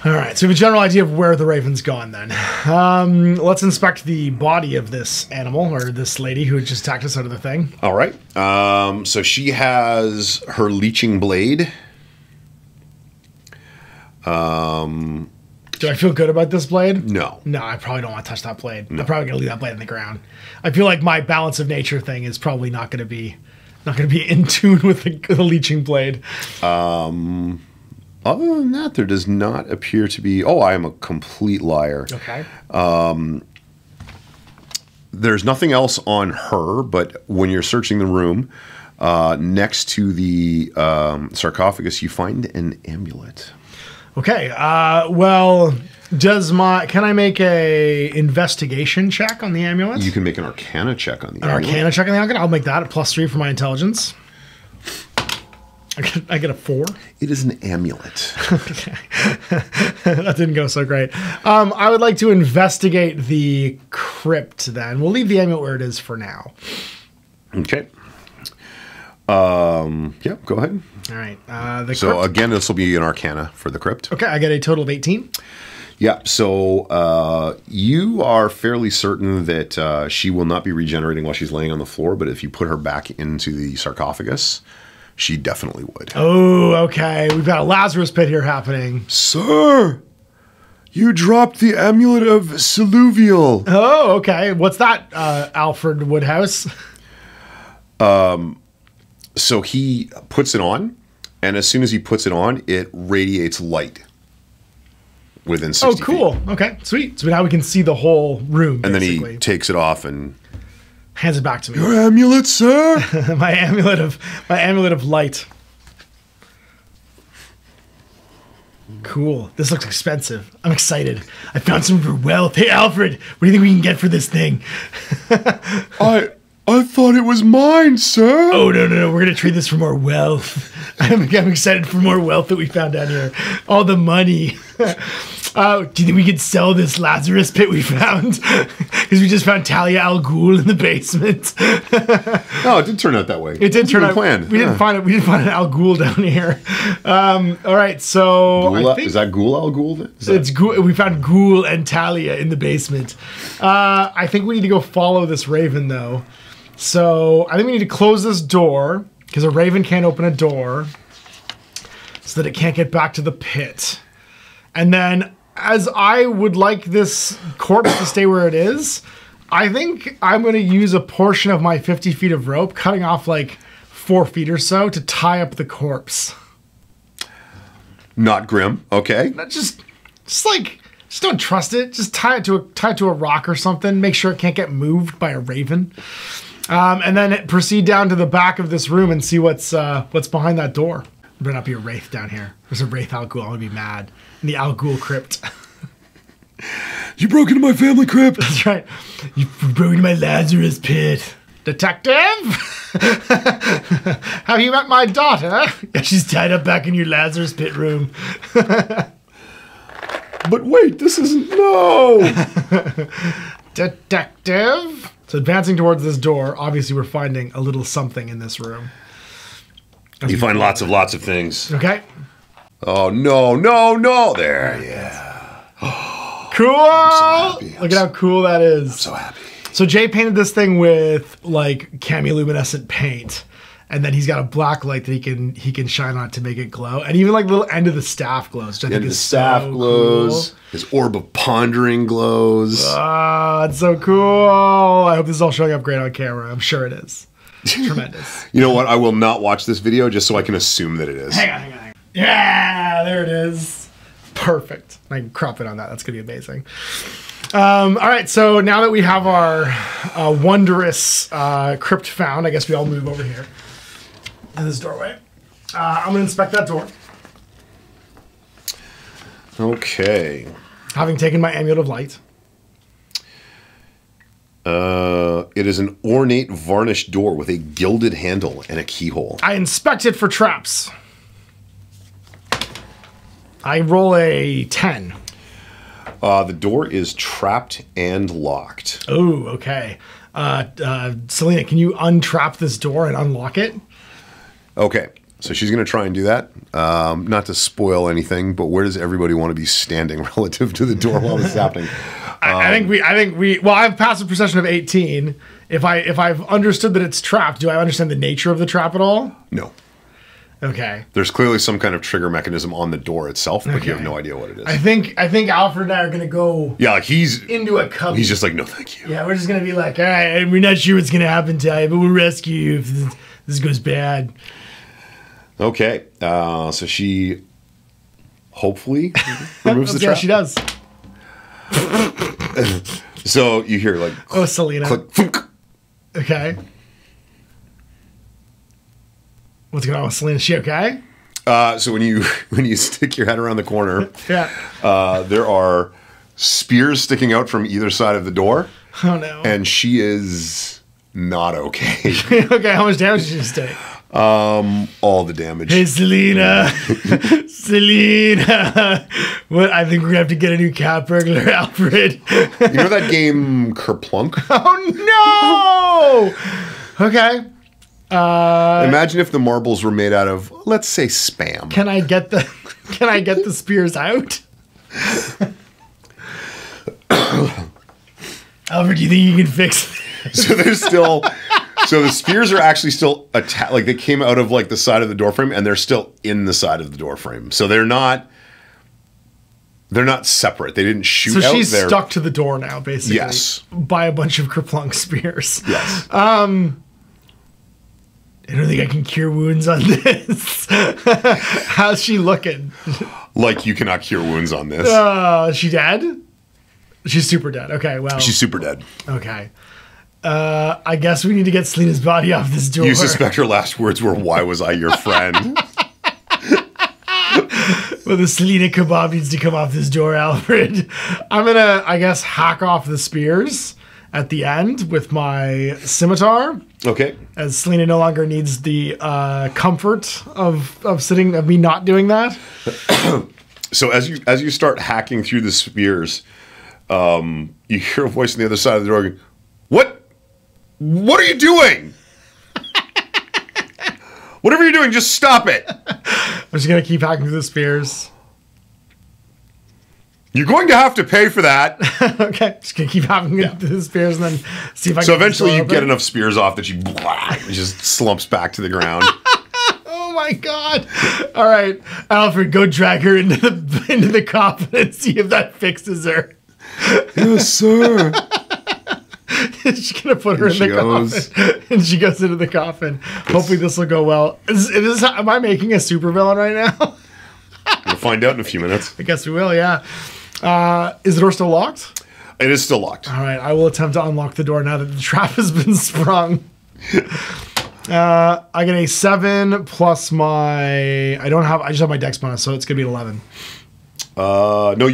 All right, so we have a general idea of where the raven's gone then. Let's inspect the body of this animal, or this lady who just attacked us out of the thing. All right. So she has her leeching blade. Do I feel good about this blade? No. No, I probably don't want to touch that blade. No. I'm probably going to leave that blade in the ground. I feel like my balance of nature thing is probably not going to be in tune with the leeching blade. Other than that, there does not appear to be... Oh, I am a complete liar. Okay. There's nothing else on her, but when you're searching the room, next to the sarcophagus, you find an amulet. Okay. Well, can I make a investigation check on the amulet? You can make an arcana check on the amulet. Arcana check on the amulet? I'll make that a +3 for my intelligence. I get a 4. It is an amulet. Okay. That didn't go so great. I would like to investigate the crypt then. We'll leave the amulet where it is for now. Okay. Yeah, go ahead. All right. So again, this will be an arcana for the crypt. Okay, I get a total of 18. Yeah, so you are fairly certain that she will not be regenerating while she's laying on the floor, but if you put her back into the sarcophagus, she definitely would. Oh, okay. We've got a Lazarus pit here happening. Sir, You dropped the amulet of Seluvial. Oh, okay. What's that, Alfred Woodhouse? So he puts it on, and as soon as he puts it on, it radiates light within 60 feet. Oh, cool. Feet. Okay, sweet. So now we can see the whole room, and basically. Then he takes it off and hands it back to me. Your amulet, sir. my amulet of light. Cool. This looks expensive. I'm excited. I found some for wealth. Hey, Alfred, what do you think we can get for this thing? I thought it was mine, sir. Oh, no. We're going to trade this for more wealth. I'm excited for more wealth that we found down here. All the money. Do you think we could sell this Lazarus pit we found? Because we just found Talia al Ghul in the basement. Oh, it did turn out that way. It did turn out. We didn't find it. We didn't find an al Ghul down here. All right, so I think, is that Ghul al Ghul? It's Ghul. We found Ghul and Talia in the basement. I think we need to go follow this raven though. So I think we need to close this door because a raven can't open a door, so that it can't get back to the pit. And then, as I would like this corpse to stay where it is, I think I'm going to use a portion of my 50 feet of rope, cutting off like 4 feet or so, to tie up the corpse. Not grim, okay. Just don't trust it. Just tie it to a rock or something. Make sure it can't get moved by a raven. And then proceed down to the back of this room and see what's behind that door. There better not be a wraith down here. There's a wraith Al Ghul. I'm gonna be mad. In the Al Ghul crypt. You broke into my family crypt. That's right. You broke into my Lazarus pit. Detective? Have you met my daughter? Yeah, she's tied up back in your Lazarus pit room. But wait, this isn't... No! Detective? So advancing towards this door, obviously we're finding a little something in this room. You find lots of things. Okay. Oh, no. There, yeah. Cool! I'm so happy. Look at how cool that is. I'm so happy. So Jay painted this thing with, like, chemiluminescent paint. And then he's got a black light that he can shine on it to make it glow. And even, like, the little end of the staff glows, which I think is so staff glows. Cool. His orb of pondering glows. Ah, it's so cool. I hope this is all showing up great on camera. I'm sure it is. Tremendous. You know what? I will not watch this video just so I can assume that it is. Hang on. Yeah, there it is. Perfect. I can crop it on that. That's going to be amazing. All right, so now that we have our wondrous crypt found, I guess we all move over here to this doorway. I'm going to inspect that door. Okay. Having taken my amulet of light. It is an ornate varnished door with a gilded handle and a keyhole. I inspect it for traps. I roll a 10. The door is trapped and locked. Oh, okay. Selena, can you untrap this door and unlock it? Okay, so she's going to try and do that. Not to spoil anything, but where does everybody want to be standing relative to the door while this is happening? I think we. Well, I have passive perception of 18. If I've understood that it's trapped, do I understand the nature of the trap at all? No. Okay. There's clearly some kind of trigger mechanism on the door itself, but you have no idea what it is. I think Alfred and I are gonna go. Yeah, like he's into a cubby. He's just like, no, thank you. Yeah, we're just gonna be like, all right, we're not sure what's gonna happen to you, but we'll rescue you if this goes bad. Okay. So she hopefully removes the trap. Yeah, she does. So you hear like, oh, Selena. Click, thunk. Okay. What's going on with Selena? Is she okay? So when you stick your head around the corner, yeah, there are spears sticking out from either side of the door. Oh no! And she is not okay. Okay, how much damage did she take? All the damage. Hey, Selena. Selena. What? I think we're gonna have to get a new cat burglar, Alfred. You know that game Kerplunk? Oh no! Okay. Imagine if the marbles were made out of, let's say, Spam. Can I get the spears out? Alfred, do you think you can fix this? So there's still, so the spears are actually still attached, like they came out of like the side of the door frame, and they're still in the side of the door frame. So they're not They're not separate. They didn't shoot so out. She's stuck to the door now, basically. Yes. By a bunch of kerplunk spears. Yes. I don't think I can cure wounds on this. How's she looking? Like you cannot cure wounds on this. Is she dead? She's super dead. Okay, well. She's super dead. Okay. I guess we need to get Selena's body off this door. You suspect her last words were, "Why was I your friend?" Well, the Selena kebab needs to come off this door, Alfred. I'm gonna, I guess, hack off the spears at the end with my scimitar. Okay. As Selena no longer needs the comfort of me not doing that. So as you start hacking through the spears, you hear a voice on the other side of the door going, What are you doing? Whatever you're doing, just stop it. I'm just going to keep hacking through the spears. You're going to have to pay for that. Okay, just going to keep hacking through the spears and then see if I can. So eventually you get enough spears off that she just slumps back to the ground. Oh my God. All right, Alfred, go drag her into the coffin and see if that fixes her. Yes, sir. She's gonna put her in the coffin, and she goes into the coffin. Hopefully, this will go well. Am I making a supervillain right now? We'll find out in a few minutes. I guess we will. Yeah. Is the door still locked? It is still locked. All right. I will attempt to unlock the door now that the trap has been sprung. I get a 7 plus my. I just have my dex bonus, so it's gonna be an 11. No,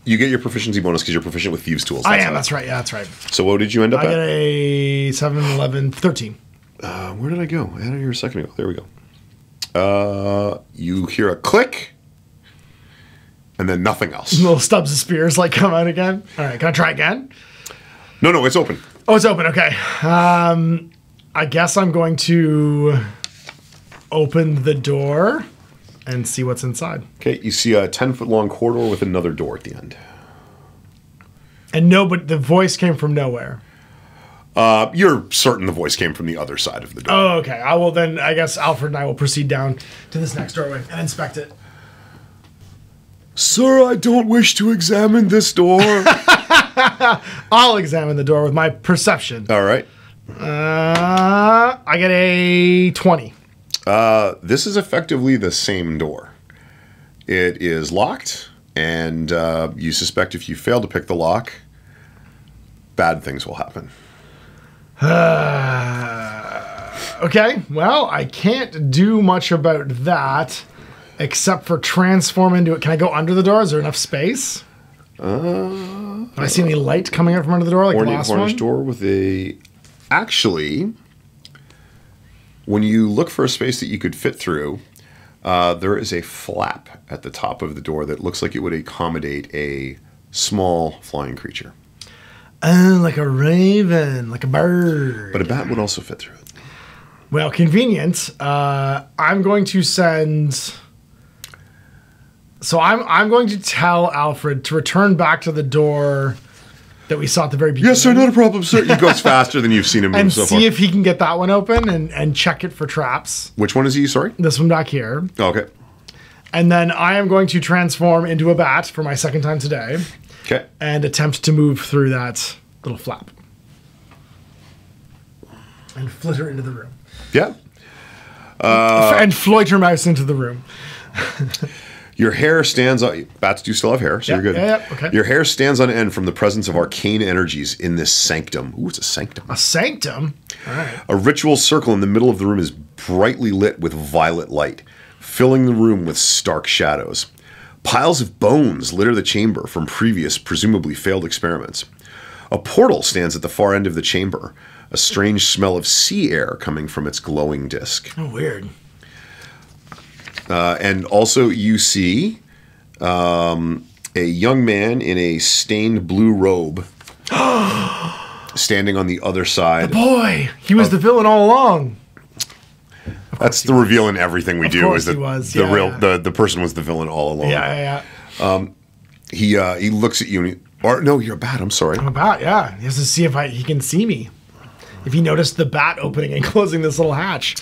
you get your proficiency bonus because you're proficient with thieves' tools. That's right. Yeah, that's right. So what did you end up at? I get a 7, 11, 13. Where did I go? I had it here a second ago. There we go. You hear a click, and then nothing else. Little stubs of spears come out again. All right, can I try again? No, it's open. Oh, it's open. Okay. I guess I'm going to open the door and see what's inside. Okay, you see a 10-foot long corridor with another door at the end. And but the voice came from nowhere. You're certain the voice came from the other side of the door. Oh, okay. I guess Alfred and I will proceed down to this next doorway and inspect it. Sir, I don't wish to examine this door. I'll examine the door with my perception. All right. I get a 20. This is effectively the same door. It is locked, and you suspect if you fail to pick the lock, bad things will happen. Okay, well, I can't do much about that except for transform into it. Can I go under the door? Is there enough space? Do I see any light coming out from under the door like the last one? Door with a... Actually, when you look for a space that you could fit through, there is a flap at the top of the door that looks like it would accommodate a small flying creature. Like a raven, like a bird. But a bat would also fit through it. Well, convenient. I'm going to send... So I'm going to tell Alfred to return back to the door that we saw at the very beginning. Yes, sir, not a problem, sir. He goes faster than you've seen him move so far. And see if he can get that one open and check it for traps. Which one is he, sorry? This one back here. Okay. And then I am going to transform into a bat for my second time today. Okay. And attempt to move through that little flap. And flitter into the room. Yeah. And floiter mouse into the room. Your hair stands on... Bats do still have hair, so you're good. Yeah, okay. Your hair stands on end from the presence of arcane energies in this sanctum. Ooh, it's a sanctum. A sanctum? All right. A ritual circle in the middle of the room is brightly lit with violet light, filling the room with stark shadows. Piles of bones litter the chamber from previous, presumably failed experiments. A portal stands at the far end of the chamber, a strange smell of sea air coming from its glowing disc. Oh, weird. And also you see a young man in a stained blue robe standing on the other side. Boy, he was the villain all along. That's the reveal in everything we do. Is that the person was the villain all along. Yeah. He looks at you. No, you're a bat. I'm sorry. I'm a bat. Yeah, he has to see if he can see me. If he noticed the bat opening and closing this little hatch.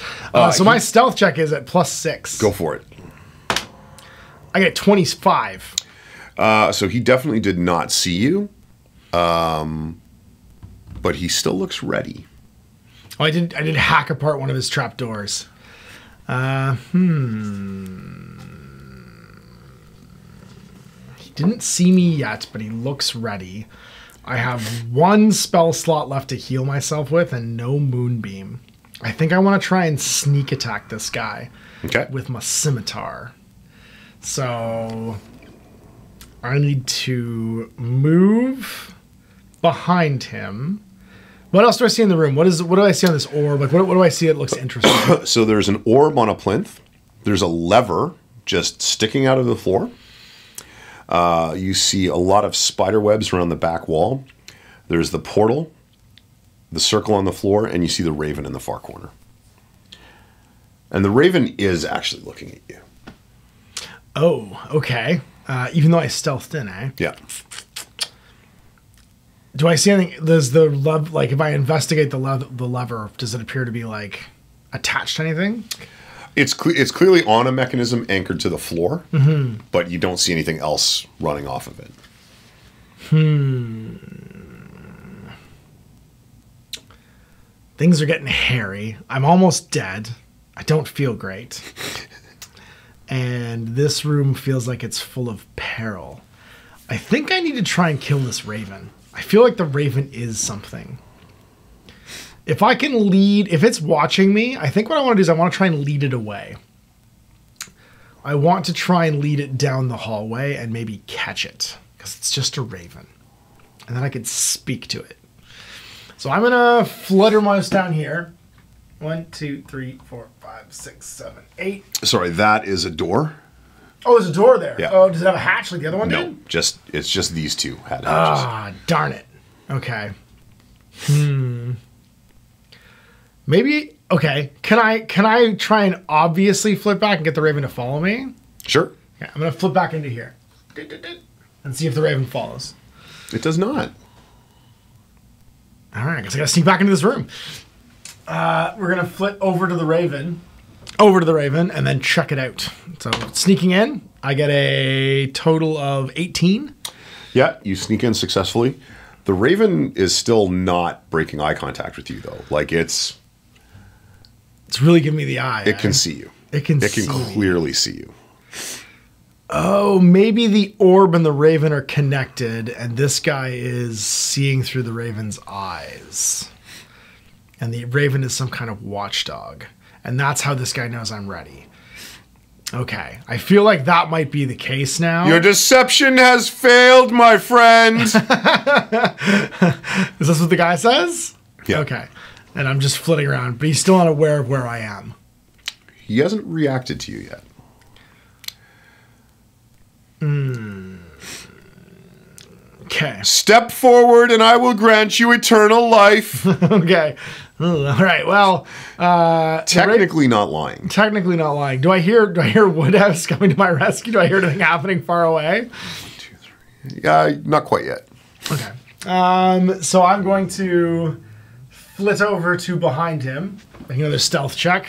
So my stealth check is at +6. Go for it. I get 25. So he definitely did not see you, but he still looks ready. Oh, I did hack apart one of his trapdoors. He didn't see me yet, but he looks ready. I have one spell slot left to heal myself with and no moonbeam. I think I want to try and sneak attack this guy with my scimitar. So I need to move behind him. What else do I see in the room? What do I see on this orb? Like, what do I see that looks interesting? So there's an orb on a plinth. There's a lever just sticking out of the floor. You see a lot of spider webs around the back wall. There's the portal, the circle on the floor, and you see the raven in the far corner. And the raven is actually looking at you. Oh, okay. Even though I stealthed in, eh? Yeah. Do I see anything? Does the lever, like, if I investigate the lever, does it appear to be like attached to anything? It's clearly on a mechanism anchored to the floor, but you don't see anything else running off of it. Things are getting hairy. I'm almost dead. I don't feel great. And this room feels like it's full of peril. I think I need to try and kill this raven. I feel like the raven is something. If I can lead, if it's watching me, I think what I want to do is I want to try and lead it away. I want to try and lead it down the hallway and maybe catch it, because it's just a raven. And then I could speak to it. So I'm going to fluttermouse down here. 1, 2, 3, 4, 5, 6, 7, 8. Sorry, that is a door. Oh, there's a door there. Yeah. Oh, does it have a hatch like the other one did? No, it's just these two had hatches. Ah, darn it. Okay. Maybe, okay. Can I try and obviously flip back and get the raven to follow me? Sure. Yeah, I'm going to flip back into here. And see if the raven follows. It does not. All right, I guess I got to sneak back into this room. We're going to flit over to the raven, and then check it out. So sneaking in, I get a total of 18. Yeah, you sneak in successfully. The raven is still not breaking eye contact with you, though. Like, it's really giving me the eye. It can see you. It can clearly see you. Oh, maybe the orb and the raven are connected, and this guy is seeing through the raven's eyes. And the raven is some kind of watchdog. And that's how this guy knows I'm ready. Okay. I feel like that might be the case now. Your deception has failed, my friend. Is this what the guy says? Yeah. Okay. And I'm just flitting around, but he's still unaware of where I am. He hasn't reacted to you yet. Okay. Step forward and I will grant you eternal life. Okay. All right. Well, technically not lying. Technically not lying. Do I hear Woodhouse coming to my rescue? Do I hear anything happening far away? 1, 2, 3. Yeah, not quite yet. Okay. So I'm going to flit over to behind him. Make another stealth check.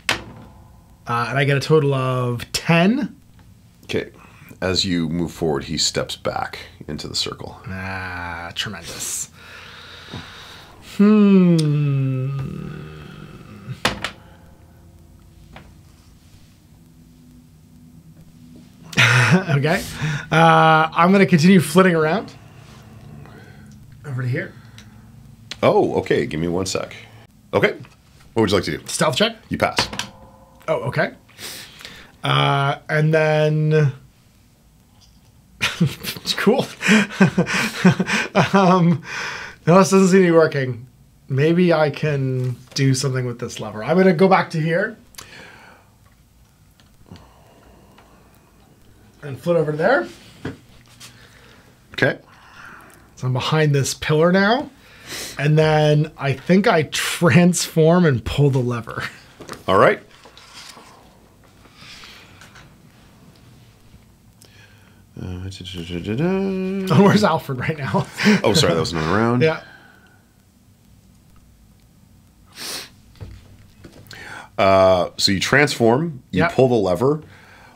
And I get a total of 10. Okay. As you move forward, he steps back into the circle. Tremendous. Okay. I'm going to continue flitting around. Over to here. Oh, okay. Give me 1 sec. Okay. What would you like to do? Stealth check? You pass. Oh, okay. And then... Cool. No, this doesn't seem to be working. Maybe I can do something with this lever. I'm going to go back to here. And flit over to there. Okay. So I'm behind this pillar now. And then I think I transform and pull the lever. All right. Oh, where's Alfred right now? Oh, sorry, that was another round. Yeah. So you transform, you pull the lever,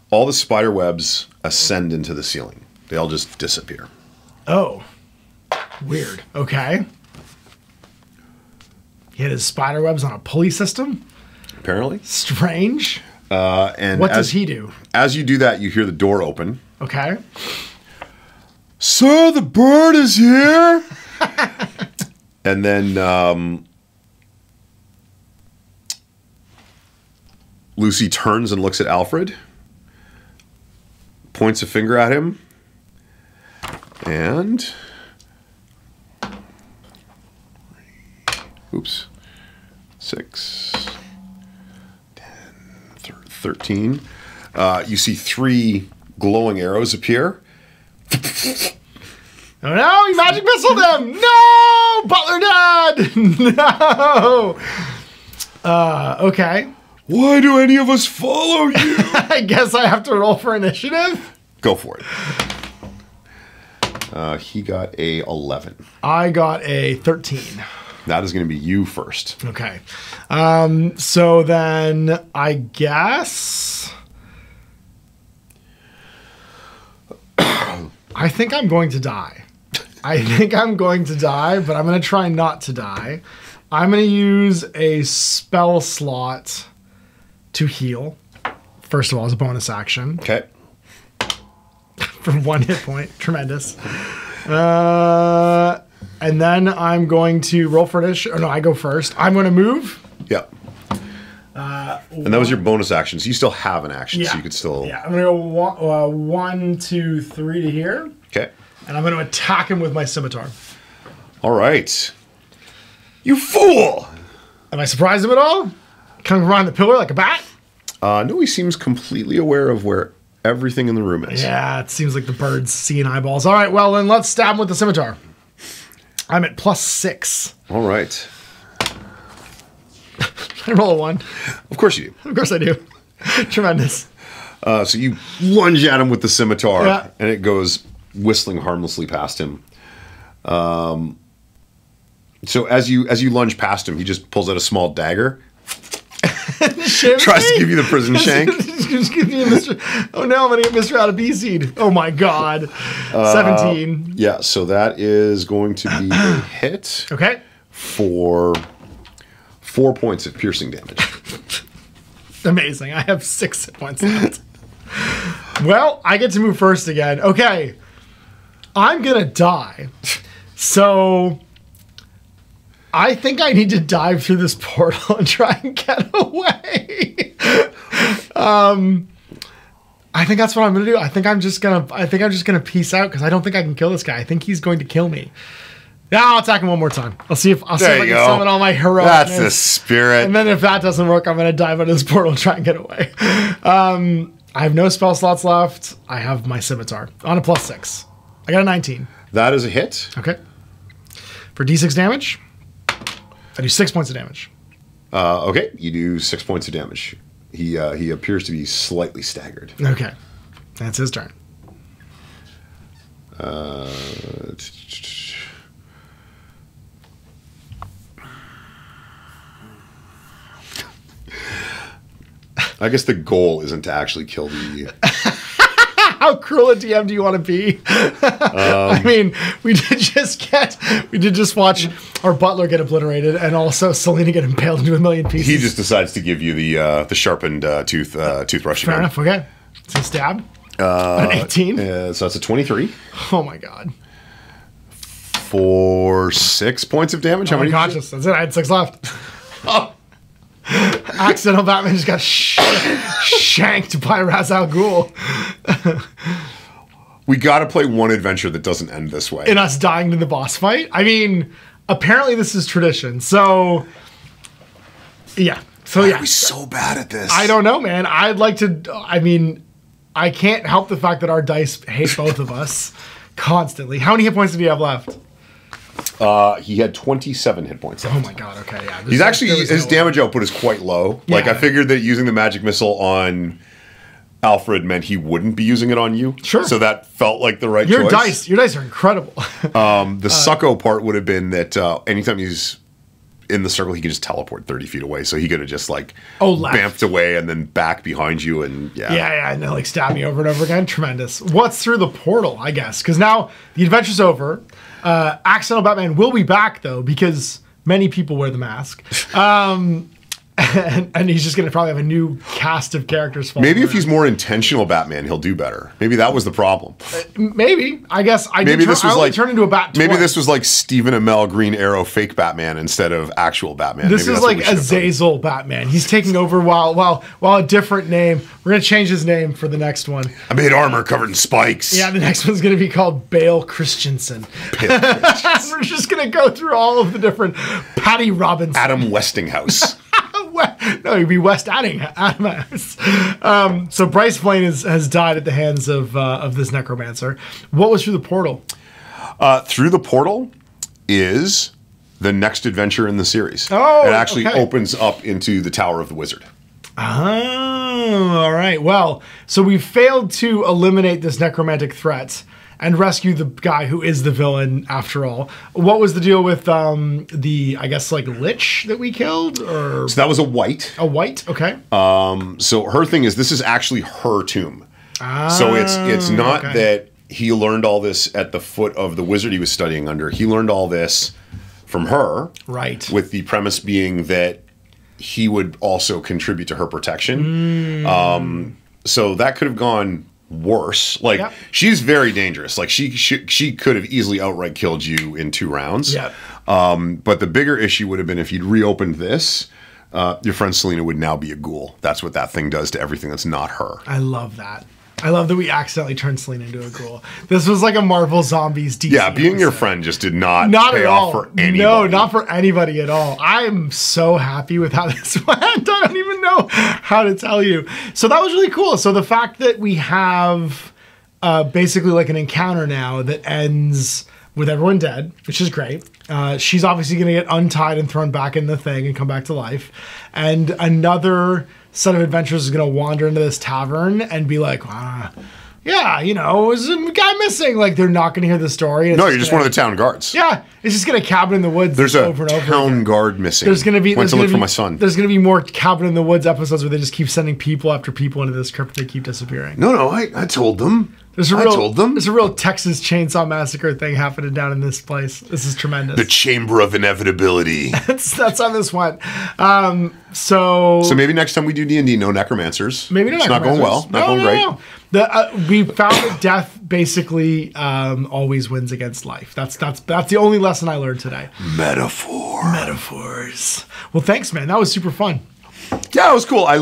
all the spider webs ascend into the ceiling. They all just disappear. Oh. Weird. Okay. He had his spider webs on a pulley system. Apparently. Strange. And what does he do? As you do that, you hear the door open. Okay. Sir, the bird is here. And then Lucy turns and looks at Alfred, points a finger at him, and oops, 6, 10, 13. You see 3 glowing arrows appear. Oh no, he magic missile them! No! Butler Dad! No! Okay. Why do any of us follow you? I guess I have to roll for initiative? Go for it. He got a 11. I got a 13. That is going to be you first. Okay. So then I guess I think I'm going to die. I think I'm going to die, but I'm going to try not to die. I'm going to use a spell slot to heal. First of all, as a bonus action. Okay. For 1 hit point. Tremendous. And then I'm going to roll for initiative. Or no, I go first. I'm going to move. Yeah. And that was your bonus action, so you still have an action, so you could still... Yeah, I'm going to go 1, 2, 3 to here. Okay. And I'm going to attack him with my scimitar. All right. You fool! Am I surprised him at all? Coming around the pillar like a bat? No, he seems completely aware of where everything in the room is. Yeah, it seems like the bird's seeing eyeballs. All right, well, then let's stab him with the scimitar. I'm at +6. All right. I roll a 1. Of course you do. Of course I do. Tremendous. So you lunge at him with the scimitar, and it goes whistling harmlessly past him. So as you lunge past him, he just pulls out a small dagger. Tries to give you the prison shank. Just give me a Mr. Oh no, I'm gonna get Mr. out of B seed. Oh my god. 17. Yeah, so that is going to be a hit. Okay. For 4 points of piercing damage. Amazing. I have 6 hit points left. Well, I get to move first again. Okay. I'm gonna die. So I think I need to dive through this portal and try and get away. I think that's what I'm gonna do. I think I'm just gonna peace out because I don't think I can kill this guy. I think he's going to kill me. Yeah, I'll attack him one more time. I'll see if I can summon all my heroicness. That's the spirit. And then if that doesn't work, I'm gonna dive into this portal and try and get away. I have no spell slots left. I have my scimitar on a +6. I got a 19. That is a hit. Okay. For D6 damage, I do 6 points of damage. Okay, you do 6 points of damage. He appears to be slightly staggered. Okay, that's his turn. I guess the goal isn't to actually kill the... How cruel a DM do you want to be? I mean, we did just watch our butler get obliterated, and also Selena get impaled into a million pieces. He just decides to give you the sharpened toothbrush. Fair enough. Okay, so stab. An 18. So that's a 23. Oh my god. For 6 points of damage. How many? Unconscious. That's it. I had 6 left. Oh. Accidental Batman just got shanked by Ra's al Ghul. We got to play one adventure that doesn't end this way. In us dying in the boss fight? I mean, apparently this is tradition. So, yeah. So, yeah. Why are we so bad at this? I don't know, man. I'd like to... I mean, I can't help the fact that our dice hate both of us constantly. How many hit points did he have left? He had 27 hit points left. Oh my god, okay, yeah. He's actually, his damage output is quite low. Yeah. Like, I figured that using the magic missile on Alfred meant he wouldn't be using it on you. Sure. So that felt like the right choice. Your dice are incredible. The succo part would have been that anytime he's in the circle, he could just teleport 30 feet away. So he could have just like left. Bamped away and then back behind you. And yeah, and then like stab me over and over again. Tremendous. What's through the portal, I guess? Because now the adventure's over. Accidental Batman will be back though, because many people wear the mask. And he's just going to probably have a new cast of characters. Maybe if he's more intentional Batman, he'll do better. Maybe that was the problem. Maybe. I guess I maybe this was like turn into a bat. Maybe this was like Stephen Amell Green Arrow fake Batman instead of actual Batman. This is like Azazel Batman. He's taking over while a different name. We're going to change his name for the next one. I made armor covered in spikes. Yeah, the next one's going to be called Bale Christensen. We're just going to go through all of the different Patty Robinson. Adam Westinghouse. No, he'd be West Adams. So Bryce Blaine has died at the hands of this Necromancer. What was through the portal? Through the portal is the next adventure in the series. Oh, it actually opens up into the Tower of the Wizard. Oh, all right. Well, so we failed to eliminate this necromantic threat and rescue the guy who is the villain after all. What was the deal with the, I guess, like Lich that we killed? Or so that was a white. A white, okay. So her thing is, this is actually her tomb. So it's not that he learned all this at the foot of the wizard he was studying under. He learned all this from her. Right. With the premise being that he would also contribute to her protection. So that could have gone worse. Like, she's very dangerous. Like, she could have easily outright killed you in 2 rounds. Yeah. But the bigger issue would have been if you'd reopened this, your friend Selena would now be a ghoul. That's what that thing does to everything that's not her. I love that. I love that we accidentally turned Selena into a ghoul. This was like a Marvel Zombies DC. Yeah, being your friend just did not pay off for anybody. No, not for anybody at all. I'm so happy with how this went. I don't even know how to tell you. So that was really cool. So the fact that we have basically like an encounter now that ends with everyone dead, which is great. She's obviously going to get untied and thrown back in the thing and come back to life. And another set of adventurers is going to wander into this tavern and be like, yeah, you know, there's a guy missing. Like, they're not going to hear the story. No, you're just one of the town guards. Yeah, it's just going to cabin in the woods. There's over and over town again. guard missing. There's going to be. Went to look for my son. There's going to be more cabin in the woods episodes where they just keep sending people after people into this crypt. They keep disappearing. No, I told them. I told them. There's a real Texas Chainsaw Massacre thing happening down in this place. This is tremendous. The Chamber of Inevitability. that's how this went. So maybe next time we do D&D, no necromancers. Maybe no necromancers. Not going well. Not going great. We found that death basically always wins against life. That's the only lesson I learned today. Metaphors. Well, thanks, man. That was super fun. Yeah, it was cool. I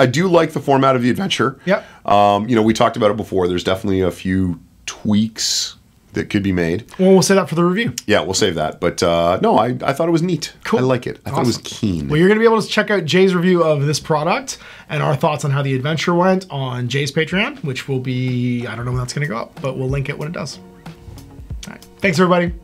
do like the format of the adventure. Yep. We talked about it before. There's definitely a few tweaks that could be made. Well, we'll save that for the review. Yeah, we'll save that. But no, I thought it was neat. Cool. I like it. I thought it was keen. Well, you're going to be able to check out Jay's review of this product and our thoughts on how the adventure went on Jay's Patreon, which will be, I don't know when that's going to go up, but we'll link it when it does. All right. Thanks, everybody.